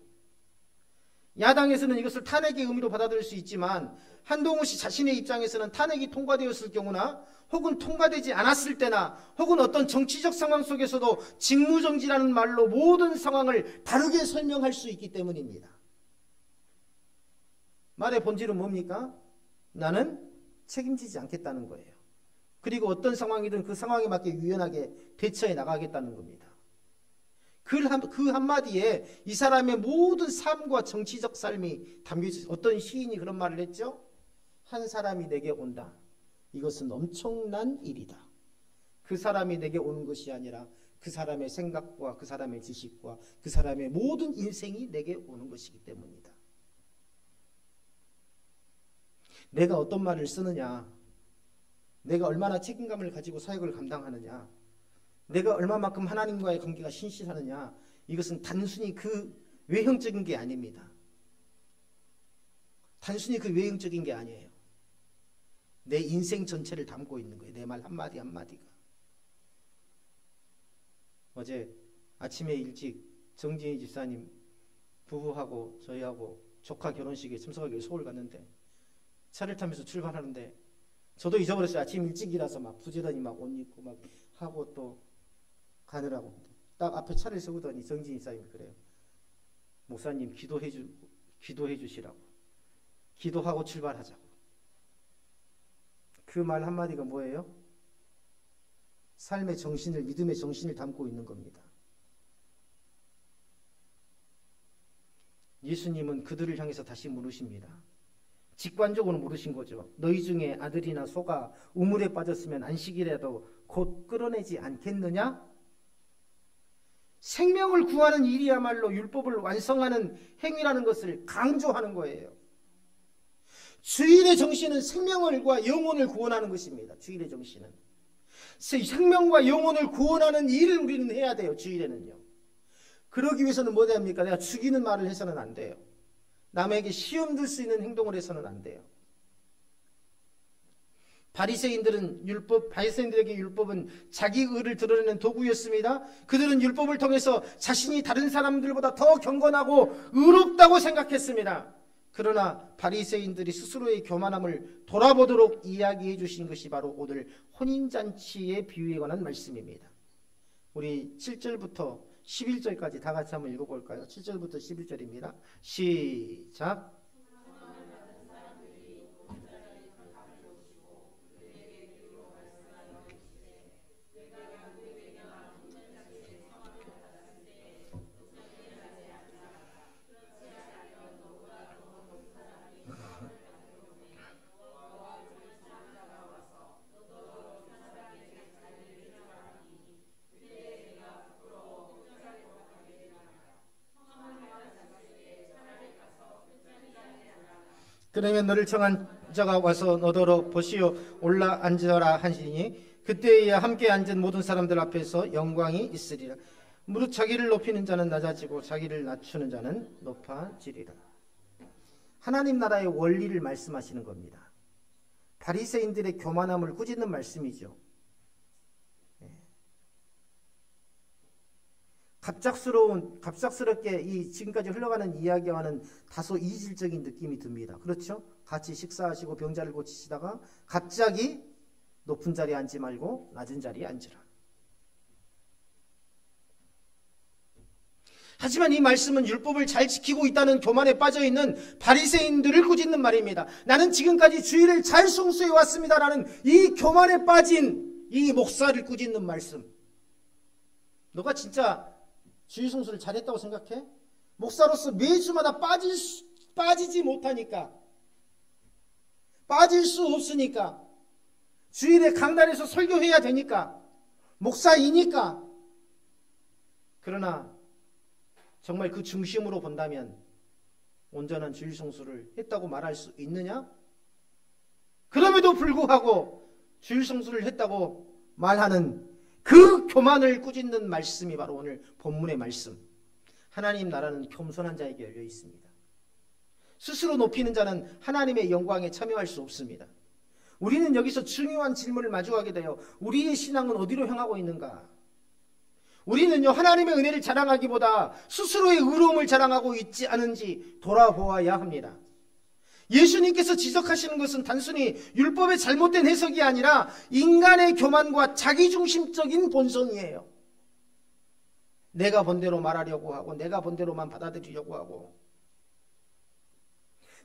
야당에서는 이것을 탄핵의 의미로 받아들일 수 있지만 한동훈 씨 자신의 입장에서는 탄핵이 통과되었을 경우나 혹은 통과되지 않았을 때나 혹은 어떤 정치적 상황 속에서도 직무정지라는 말로 모든 상황을 다르게 설명할 수 있기 때문입니다. 말의 본질은 뭡니까? 나는 책임지지 않겠다는 거예요. 그리고 어떤 상황이든 그 상황에 맞게 유연하게 대처해 나가겠다는 겁니다. 그 한마디에 이 사람의 모든 삶과 정치적 삶이 담겨있어요. 어떤 시인이 그런 말을 했죠? 한 사람이 내게 온다. 이것은 엄청난 일이다. 그 사람이 내게 오는 것이 아니라 그 사람의 생각과 그 사람의 지식과 그 사람의 모든 인생이 내게 오는 것이기 때문이다. 내가 어떤 말을 쓰느냐, 내가 얼마나 책임감을 가지고 사역을 감당하느냐, 내가 얼마만큼 하나님과의 관계가 신실하느냐, 이것은 단순히 그 외형적인 게 아닙니다. 단순히 그 외형적인 게 아니에요. 내 인생 전체를 담고 있는 거예요. 내 말 한마디 한마디가. 어제 아침에 일찍 정진희 집사님 부부하고 저희하고 조카 결혼식에 참석하기 위해 서울 갔는데 차를 타면서 출발하는데 저도 잊어버렸어요. 아침 일찍 일어나서 막 부지런히 막 옷 입고 막 하고 또 가느라고 딱 앞에 차를 세우더니 정진희 집사님이 그래요. 목사님 기도해 주시라고. 기도하고 출발하자고. 그 말 한마디가 뭐예요? 삶의 정신을, 믿음의 정신을 담고 있는 겁니다. 예수님은 그들을 향해서 다시 물으십니다. 직관적으로 물으신 거죠. 너희 중에 아들이나 소가 우물에 빠졌으면 안식이라도 곧 끌어내지 않겠느냐? 생명을 구하는 일이야말로 율법을 완성하는 행위라는 것을 강조하는 거예요. 주일의 정신은 생명과 영혼을 구원하는 것입니다. 주일의 정신은 생명과 영혼을 구원하는 일을 우리는 해야 돼요. 주일에는요. 그러기 위해서는 뭐 해야 합니까? 내가 죽이는 말을 해서는 안 돼요. 남에게 시험 들 수 있는 행동을 해서는 안 돼요. 바리새인들에게 율법은 자기 의를 드러내는 도구였습니다. 그들은 율법을 통해서 자신이 다른 사람들보다 더 경건하고 의롭다고 생각했습니다. 그러나 바리새인들이 스스로의 교만함을 돌아보도록 이야기해 주신 것이 바로 오늘 혼인잔치의 비유에 관한 말씀입니다. 우리 7절부터 11절까지 다 같이 한번 읽어볼까요? 7절부터 11절입니다. 시작. 그러면 너를 청한 자가 와서 너더러 보시오 올라 앉으라 하시니 그때에야 함께 앉은 모든 사람들 앞에서 영광이 있으리라. 무릇 자기를 높이는 자는 낮아지고 자기를 낮추는 자는 높아지리라. 하나님 나라의 원리를 말씀하시는 겁니다. 바리새인들의 교만함을 꾸짖는 말씀이죠. 갑작스럽게 이 지금까지 흘러가는 이야기와는 다소 이질적인 느낌이 듭니다. 그렇죠? 같이 식사하시고 병자를 고치시다가 갑자기 높은 자리에 앉지 말고 낮은 자리에 앉으라. 하지만 이 말씀은 율법을 잘 지키고 있다는 교만에 빠져있는 바리새인들을 꾸짖는 말입니다. 나는 지금까지 주일을 잘 성수해 왔습니다라는 이 교만에 빠진 이 목사를 꾸짖는 말씀. 너가 진짜 주일 성수를 잘했다고 생각해? 목사로서 매주마다 빠지지 못하니까, 빠질 수 없으니까, 주일에 강단에서 설교해야 되니까, 목사이니까. 그러나 정말 그 중심으로 본다면 온전한 주일 성수를 했다고 말할 수 있느냐? 그럼에도 불구하고 주일 성수를 했다고 말하는 그 교만을 꾸짖는 말씀이 바로 오늘 본문의 말씀. 하나님 나라는 겸손한 자에게 열려 있습니다. 스스로 높이는 자는 하나님의 영광에 참여할 수 없습니다. 우리는 여기서 중요한 질문을 마주하게 돼요. 우리의 신앙은 어디로 향하고 있는가? 우리는요, 하나님의 은혜를 자랑하기보다 스스로의 의로움을 자랑하고 있지 않은지 돌아보아야 합니다. 예수님께서 지적하시는 것은 단순히 율법의 잘못된 해석이 아니라 인간의 교만과 자기중심적인 본성이에요. 내가 본대로 말하려고 하고 내가 본대로만 받아들이려고 하고.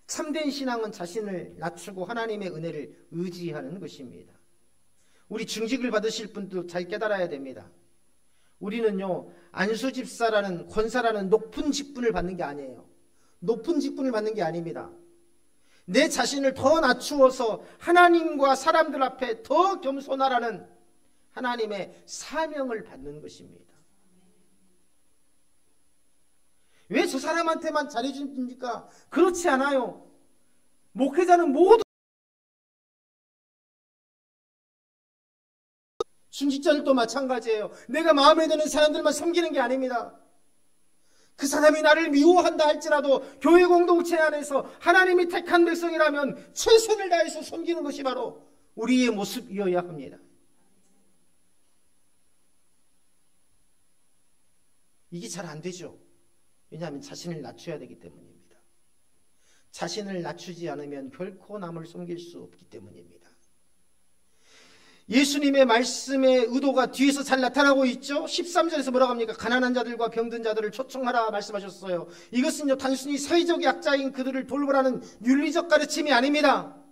참된 신앙은 자신을 낮추고 하나님의 은혜를 의지하는 것입니다. 우리 중직을 받으실 분도 잘 깨달아야 됩니다. 우리는요, 안수집사라는 권사라는 높은 직분을 받는 게 아니에요. 높은 직분을 받는 게 아닙니다. 내 자신을 더 낮추어서 하나님과 사람들 앞에 더 겸손하라는 하나님의 사명을 받는 것입니다. 왜 저 사람한테만 잘해줍니까? 그렇지 않아요. 목회자는 모두, 중직자들도 마찬가지예요. 내가 마음에 드는 사람들만 섬기는 게 아닙니다. 그 사람이 나를 미워한다 할지라도 교회 공동체 안에서 하나님이 택한 백성이라면 최선을 다해서 섬기는 것이 바로 우리의 모습이어야 합니다. 이게 잘 안 되죠. 왜냐하면 자신을 낮춰야 되기 때문입니다. 자신을 낮추지 않으면 결코 남을 섬길 수 없기 때문입니다. 예수님의 말씀의 의도가 뒤에서 잘 나타나고 있죠. 13절에서 뭐라고 합니까? 가난한 자들과 병든 자들을 초청하라 말씀하셨어요. 이것은요, 단순히 사회적 약자인 그들을 돌보라는 윤리적 가르침이 아닙니다.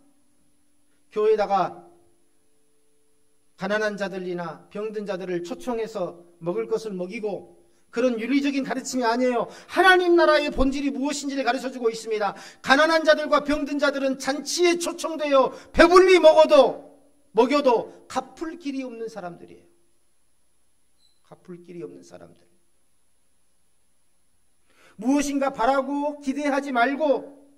교회에다가 가난한 자들이나 병든 자들을 초청해서 먹을 것을 먹이고 그런 윤리적인 가르침이 아니에요. 하나님 나라의 본질이 무엇인지를 가르쳐주고 있습니다. 가난한 자들과 병든 자들은 잔치에 초청되어 배불리 먹여도 갚을 길이 없는 사람들이에요. 갚을 길이 없는 사람들. 무엇인가 바라고 기대하지 말고,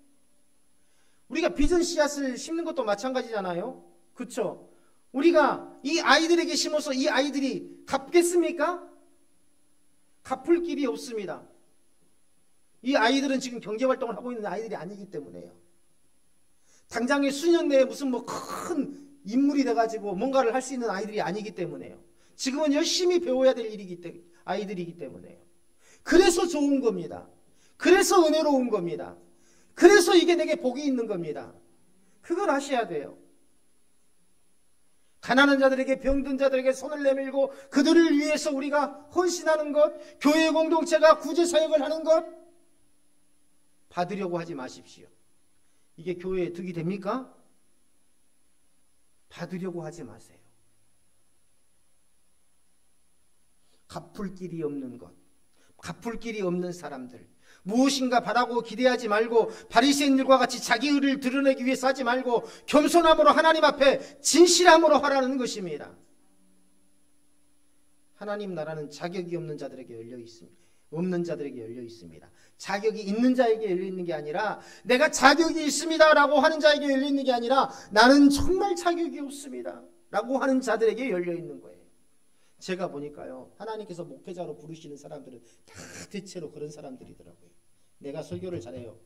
우리가 비전 씨앗을 심는 것도 마찬가지잖아요. 그렇죠? 우리가 이 아이들에게 심어서 이 아이들이 갚겠습니까? 갚을 길이 없습니다. 이 아이들은 지금 경제활동을 하고 있는 아이들이 아니기 때문에요. 당장에 수년 내에 무슨 큰 인물이 돼가지고 뭔가를 할 수 있는 아이들이 아니기 때문에요. 지금은 열심히 배워야 될 아이들이기 때문에요. 그래서 좋은 겁니다. 그래서 은혜로운 겁니다. 그래서 이게 내게 복이 있는 겁니다. 그걸 아셔야 돼요. 가난한 자들에게, 병든 자들에게 손을 내밀고 그들을 위해서 우리가 헌신하는 것, 교회 공동체가 구제사역을 하는 것, 받으려고 하지 마십시오. 이게 교회에 득이 됩니까? 받으려고 하지 마세요. 갚을 길이 없는 것, 갚을 길이 없는 사람들, 무엇인가 바라고 기대하지 말고 바리새인들과 같이 자기 의를 드러내기 위해서 하지 말고 겸손함으로 하나님 앞에 진실함으로 하라는 것입니다. 하나님 나라는 자격이 없는 자들에게 열려 있습니다. 없는 자들에게 열려 있습니다. 자격이 있는 자에게 열려 있는 게 아니라, 내가 자격이 있습니다 라고 하는 자에게 열려 있는 게 아니라, 나는 정말 자격이 없습니다 라고 하는 자들에게 열려 있는 거예요. 제가 보니까요, 하나님께서 목회자로 부르시는 사람들은 다 대체로 그런 사람들이더라고요. 내가 설교를 잘해요.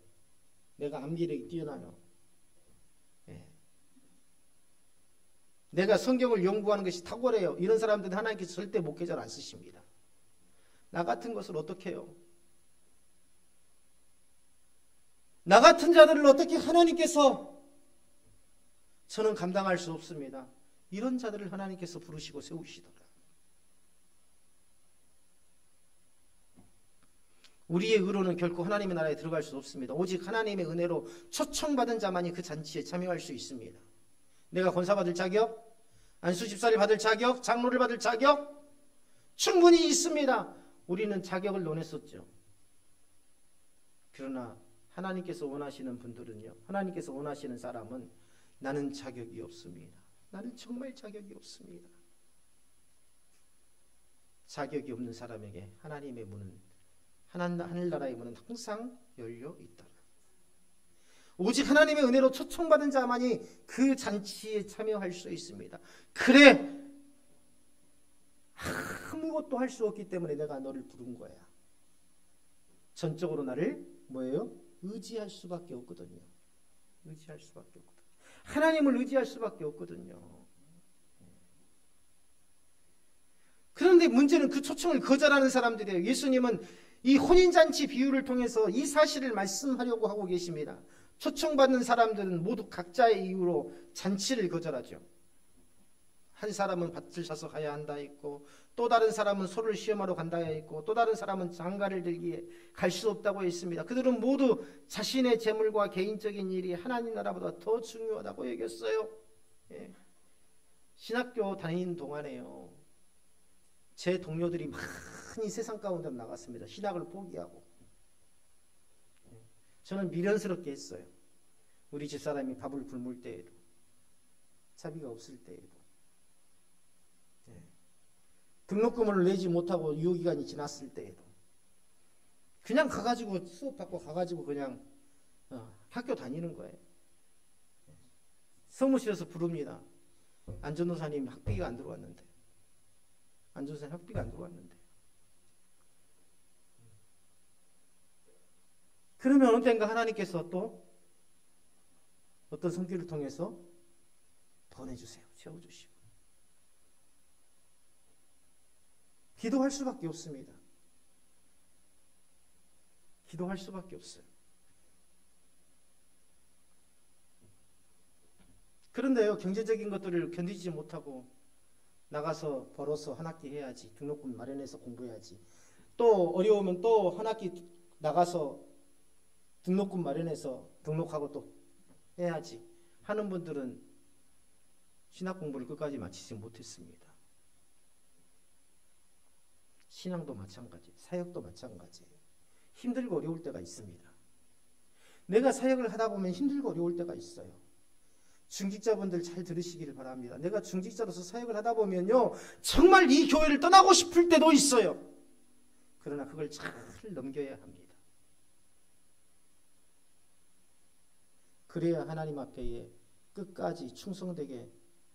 내가 암기력이 뛰어나요. 내가 성경을 연구하는 것이 탁월해요. 이런 사람들은 하나님께서 절대 목회자를 안 쓰십니다. 나 같은 것을 어떻게 해요? 나 같은 자들을 어떻게 하나님께서, 저는 감당할 수 없습니다. 이런 자들을 하나님께서 부르시고 세우시더라. 우리의 의로는 결코 하나님의 나라에 들어갈 수 없습니다. 오직 하나님의 은혜로 초청받은 자만이 그 잔치에 참여할 수 있습니다. 내가 권사 받을 자격, 안수집사를 받을 자격, 장로를 받을 자격 충분히 있습니다. 우리는 자격을 논했었죠. 그러나 하나님께서 원하시는 분들은요, 하나님께서 원하시는 사람은, 나는 자격이 없습니다. 나는 정말 자격이 없습니다. 자격이 없는 사람에게 하나님의 문은, 하늘나라의 문은 항상 열려 있더라. 오직 하나님의 은혜로 초청받은 자만이 그 잔치에 참여할 수 있습니다. 그래, 아무것도 할 수 없기 때문에 내가 너를 부른 거야. 전적으로 나를 뭐예요? 의지할 수밖에 없거든요. 의지할 수밖에 없거든요. 하나님을 의지할 수밖에 없거든요. 그런데 문제는 그 초청을 거절하는 사람들이에요. 예수님은 이 혼인잔치 비유를 통해서 이 사실을 말씀하려고 하고 계십니다. 초청받는 사람들은 모두 각자의 이유로 잔치를 거절하죠. 한 사람은 밭을 사서 가야 한다 했고, 또 다른 사람은 소를 시험하러 간다 했고, 또 다른 사람은 장가를 들기에 갈 수 없다고 했습니다. 그들은 모두 자신의 재물과 개인적인 일이 하나님 나라보다 더 중요하다고 여겼어요. 예. 신학교 다니는 동안에요, 제 동료들이 많이 세상 가운데 나갔습니다. 신학을 포기하고. 저는 미련스럽게 했어요. 우리 집사람이 밥을 굶을 때에도, 차비가 없을 때에도, 등록금을 내지 못하고 유효기간이 지났을 때에도 그냥 가가지고 수업받고 가가지고 그냥 학교 다니는 거예요. 사무실에서 부릅니다. 안전도사님 학비가 안 들어왔는데, 안전도사님 학비가 안 들어왔는데. 그러면 어느 때인가 하나님께서 또 어떤 성길을 통해서 보내주세요. 채워주시고. 기도할 수밖에 없습니다. 기도할 수밖에 없어요. 그런데요, 경제적인 것들을 견디지 못하고 나가서 벌어서 한 학기 해야지, 등록금 마련해서 공부해야지, 또 어려우면 또 한 학기 나가서 등록금 마련해서 등록하고 또 해야지 하는 분들은 신학 공부를 끝까지 마치지 못했습니다. 신앙도 마찬가지, 사역도 마찬가지예요. 힘들고 어려울 때가 있습니다. 내가 사역을 하다 보면 힘들고 어려울 때가 있어요. 중직자분들 잘 들으시기를 바랍니다. 내가 중직자로서 사역을 하다 보면요, 정말 이 교회를 떠나고 싶을 때도 있어요. 그러나 그걸 잘 넘겨야 합니다. 그래야 하나님 앞에 끝까지 충성되게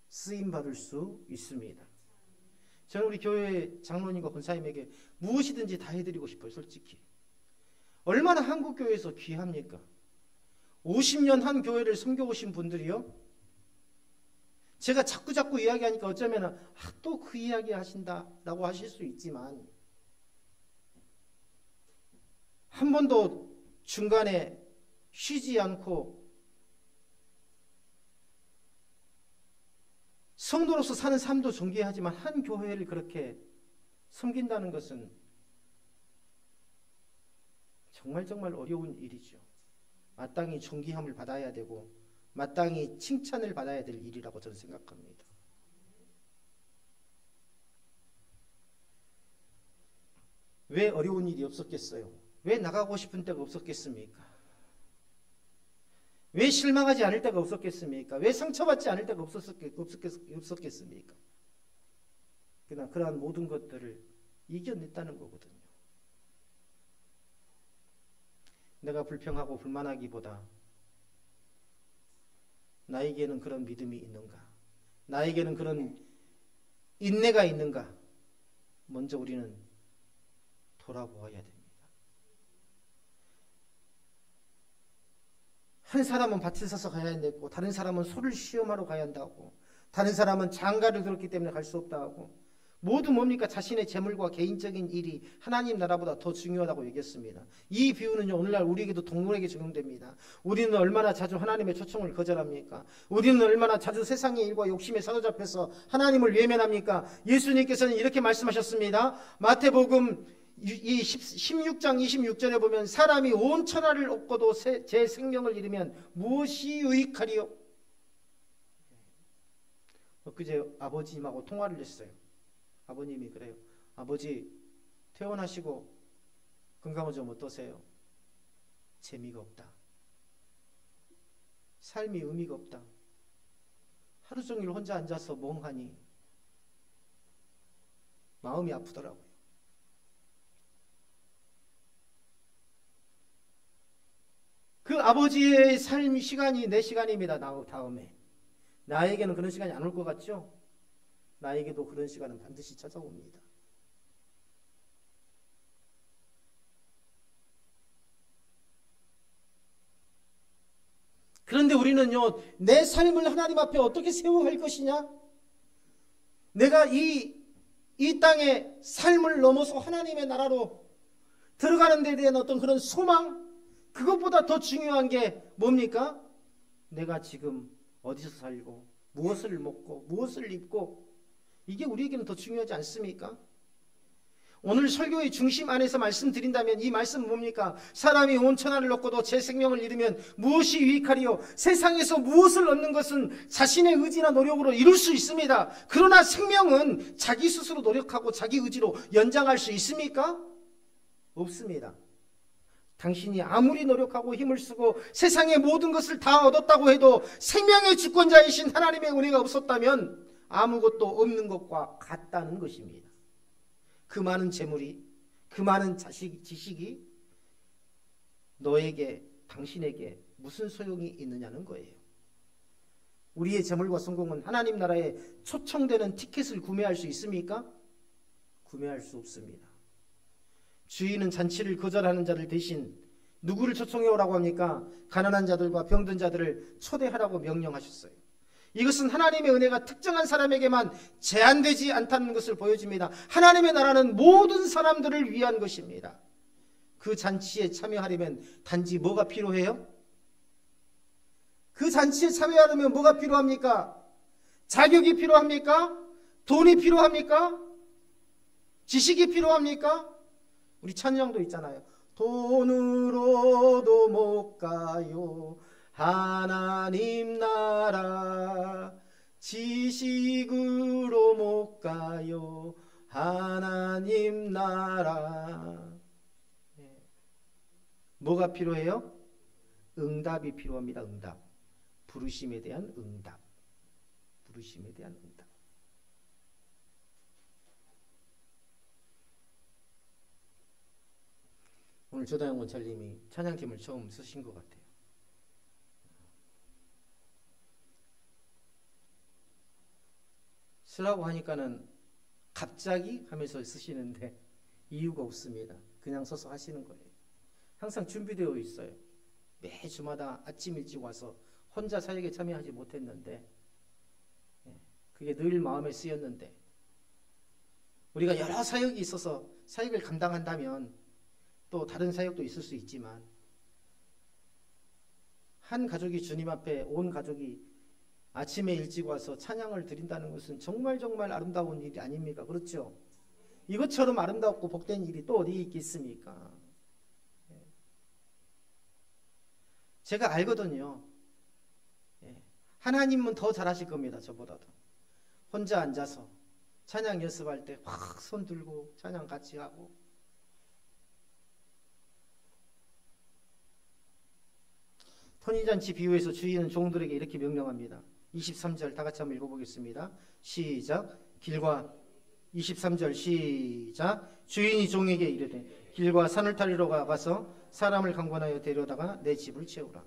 쓰임받을 수 있습니다. 저는 우리 교회 장로님과 권사님에게 무엇이든지 다 해드리고 싶어요. 솔직히 얼마나 한국 교회에서 귀합니까? 50년 한 교회를 섬겨오신 분들이요, 제가 자꾸 이야기하니까 어쩌면 또 그 이야기 하신다라고 하실 수 있지만, 한 번도 중간에 쉬지 않고 성도로서 사는 삶도 존귀하지만 한 교회를 그렇게 섬긴다는 것은 정말 어려운 일이죠. 마땅히 존귀함을 받아야 되고 마땅히 칭찬을 받아야 될 일이라고 저는 생각합니다. 왜 어려운 일이 없었겠어요? 왜 나가고 싶은 때가 없었겠습니까? 왜 실망하지 않을 때가 없었겠습니까? 왜 상처받지 않을 때가 없었겠습니까? 그러나 그러한 모든 것들을 이겨냈다는 거거든요. 내가 불평하고 불만하기보다 나에게는 그런 믿음이 있는가? 나에게는 그런 인내가 있는가? 먼저 우리는 돌아보아야 됩니다. 한 사람은 밭을 사서 가야 한다고, 다른 사람은 소를 시험하러 가야 한다고, 다른 사람은 장가를 들었기 때문에 갈 수 없다고, 모두 뭡니까? 자신의 재물과 개인적인 일이 하나님 나라보다 더 중요하다고 얘기했습니다. 이 비유는요, 오늘날 우리에게도 동물에게 적용됩니다. 우리는 얼마나 자주 하나님의 초청을 거절합니까? 우리는 얼마나 자주 세상의 일과 욕심에 사로잡혀서 하나님을 외면합니까? 예수님께서는 이렇게 말씀하셨습니다. 마태복음 이 16장 26절에 보면, 사람이 온 천하를 얻고도 제 생명을 잃으면 무엇이 유익하리요? 엊그제 아버님하고 통화를 했어요. 아버님이 그래요. 아버지, 퇴원하시고 건강은 좀 어떠세요? 재미가 없다. 삶이 의미가 없다. 하루 종일 혼자 앉아서 멍하니 마음이 아프더라고요. 그 아버지의 삶 시간이 내 시간입니다. 다음에 나에게는 그런 시간이 안 올 것 같죠? 나에게도 그런 시간은 반드시 찾아옵니다. 그런데 우리는요, 내 삶을 하나님 앞에 어떻게 세워갈 것이냐? 내가 이 땅의 삶을 넘어서 하나님의 나라로 들어가는 데 대한 어떤 그런 소망, 그것보다 더 중요한 게 뭡니까? 내가 지금 어디서 살고 무엇을 먹고 무엇을 입고, 이게 우리에게는 더 중요하지 않습니까? 오늘 설교의 중심 안에서 말씀드린다면 이 말씀은 뭡니까? 사람이 온 천하를 얻고도 제 생명을 잃으면 무엇이 유익하리요? 세상에서 무엇을 얻는 것은 자신의 의지나 노력으로 이룰 수 있습니다. 그러나 생명은 자기 스스로 노력하고 자기 의지로 연장할 수 있습니까? 없습니다. 당신이 아무리 노력하고 힘을 쓰고 세상의 모든 것을 다 얻었다고 해도 생명의 주권자이신 하나님의 은혜가 없었다면 아무것도 없는 것과 같다는 것입니다. 그 많은 재물이, 그 많은 지식이 너에게, 당신에게 무슨 소용이 있느냐는 거예요. 우리의 재물과 성공은 하나님 나라에 초청되는 티켓을 구매할 수 있습니까? 구매할 수 없습니다. 주인은 잔치를 거절하는 자를 대신 누구를 초청해 오라고 합니까? 가난한 자들과 병든 자들을 초대하라고 명령하셨어요. 이것은 하나님의 은혜가 특정한 사람에게만 제한되지 않다는 것을 보여줍니다. 하나님의 나라는 모든 사람들을 위한 것입니다. 그 잔치에 참여하려면 단지 뭐가 필요해요? 그 잔치에 참여하려면 뭐가 필요합니까? 자격이 필요합니까? 돈이 필요합니까? 지식이 필요합니까? 우리 찬양도 있잖아요. 돈으로도 못 가요 하나님 나라, 지식으로 못 가요 하나님 나라. 뭐가 필요해요? 응답이 필요합니다. 응답. 부르심에 대한 응답. 부르심에 대한 응답. 오늘 조다영 원찰님이 찬양팀을 처음 쓰신 것 같아요. 쓰라고 하니까는 갑자기 하면서 쓰시는데 이유가 없습니다. 그냥 서서 하시는 거예요. 항상 준비되어 있어요. 매주마다 아침 일찍 와서 혼자 사역에 참여하지 못했는데, 그게 늘 마음에 쓰였는데, 우리가 여러 사역이 있어서 사역을 감당한다면 또 다른 사역도 있을 수 있지만, 한 가족이 주님 앞에 온 가족이 아침에 일찍 와서 찬양을 드린다는 것은 정말 정말 아름다운 일이 아닙니까? 그렇죠? 이것처럼 아름답고 복된 일이 또 어디 있겠습니까? 제가 알거든요. 하나님은 더 잘하실 겁니다. 저보다도. 혼자 앉아서 찬양 연습할 때 확 손 들고 찬양 같이 하고, 혼인잔치 비유에서 주인은 종들에게 이렇게 명령합니다. 23절 다 같이 한번 읽어보겠습니다. 시작. 길과 23절 시작. 주인이 종에게 이르되 길과 산을 타리러 가서 사람을 강권하여 데려다가 내 집을 채우라.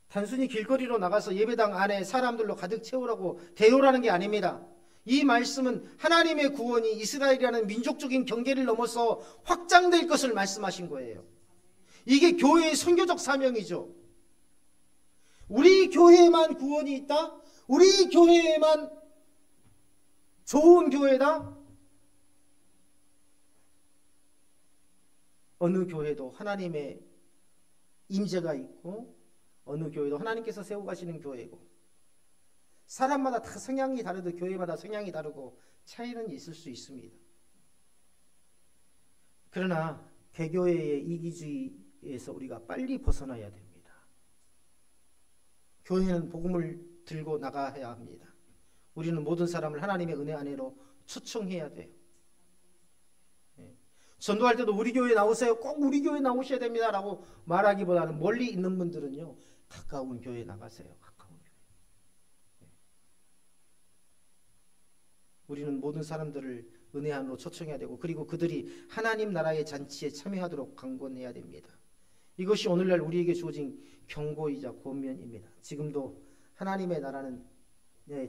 단순히 길거리로 나가서 예배당 안에 사람들로 가득 채우라고 데려오라는 게 아닙니다. 이 말씀은 하나님의 구원이 이스라엘이라는 민족적인 경계를 넘어서 확장될 것을 말씀하신 거예요. 이게 교회의 선교적 사명이죠. 우리 교회에만 구원이 있다? 우리 교회에만 좋은 교회다? 어느 교회도 하나님의 임재가 있고 어느 교회도 하나님께서 세워 가시는 교회고, 사람마다 다 성향이 다르고 교회마다 성향이 다르고 차이는 있을 수 있습니다. 그러나 개교회의 이기주의에서 우리가 빨리 벗어나야 됩니다. 교회는 복음을 들고 나가야 합니다. 우리는 모든 사람을 하나님의 은혜 안으로 초청해야 돼요. 전도할 때도 우리 교회 나오세요. 꼭 우리 교회 나오셔야 됩니다 라고 말하기보다는 멀리 있는 분들은요, 가까운 교회 나가세요. 가까운 교회. 우리는 모든 사람들을 은혜 안으로 초청해야 되고, 그리고 그들이 하나님 나라의 잔치에 참여하도록 강권해야 됩니다. 이것이 오늘날 우리에게 주어진 경고이자 권면입니다. 지금도 하나님의 나라는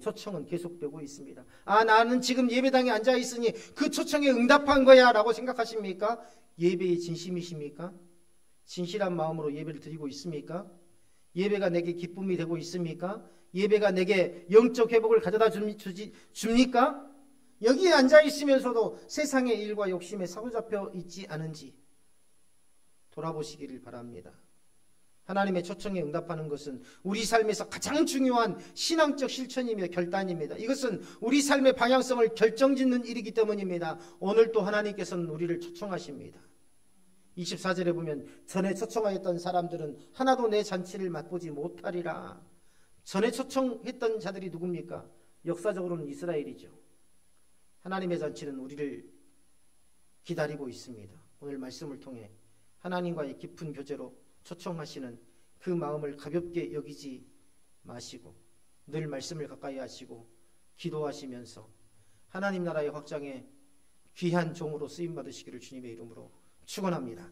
초청은 계속되고 있습니다. 아, 나는 지금 예배당에 앉아 있으니 그 초청에 응답한 거야 라고 생각하십니까? 예배에 진심이십니까? 진실한 마음으로 예배를 드리고 있습니까? 예배가 내게 기쁨이 되고 있습니까? 예배가 내게 영적 회복을 가져다 줍니까? 여기에 앉아 있으면서도 세상의 일과 욕심에 사로잡혀 있지 않은지 돌아보시기를 바랍니다. 하나님의 초청에 응답하는 것은 우리 삶에서 가장 중요한 신앙적 실천이며 결단입니다. 이것은 우리 삶의 방향성을 결정짓는 일이기 때문입니다. 오늘 또 하나님께서는 우리를 초청하십니다. 24절에 보면 전에 초청하였던 사람들은 하나도 내 잔치를 맛보지 못하리라. 전에 초청했던 자들이 누굽니까? 역사적으로는 이스라엘이죠. 하나님의 잔치는 우리를 기다리고 있습니다. 오늘 말씀을 통해 하나님과의 깊은 교제로 초청하시는 그 마음을 가볍게 여기지 마시고 늘 말씀을 가까이 하시고 기도하시면서 하나님 나라의 확장에 귀한 종으로 쓰임받으시기를 주님의 이름으로 축원합니다.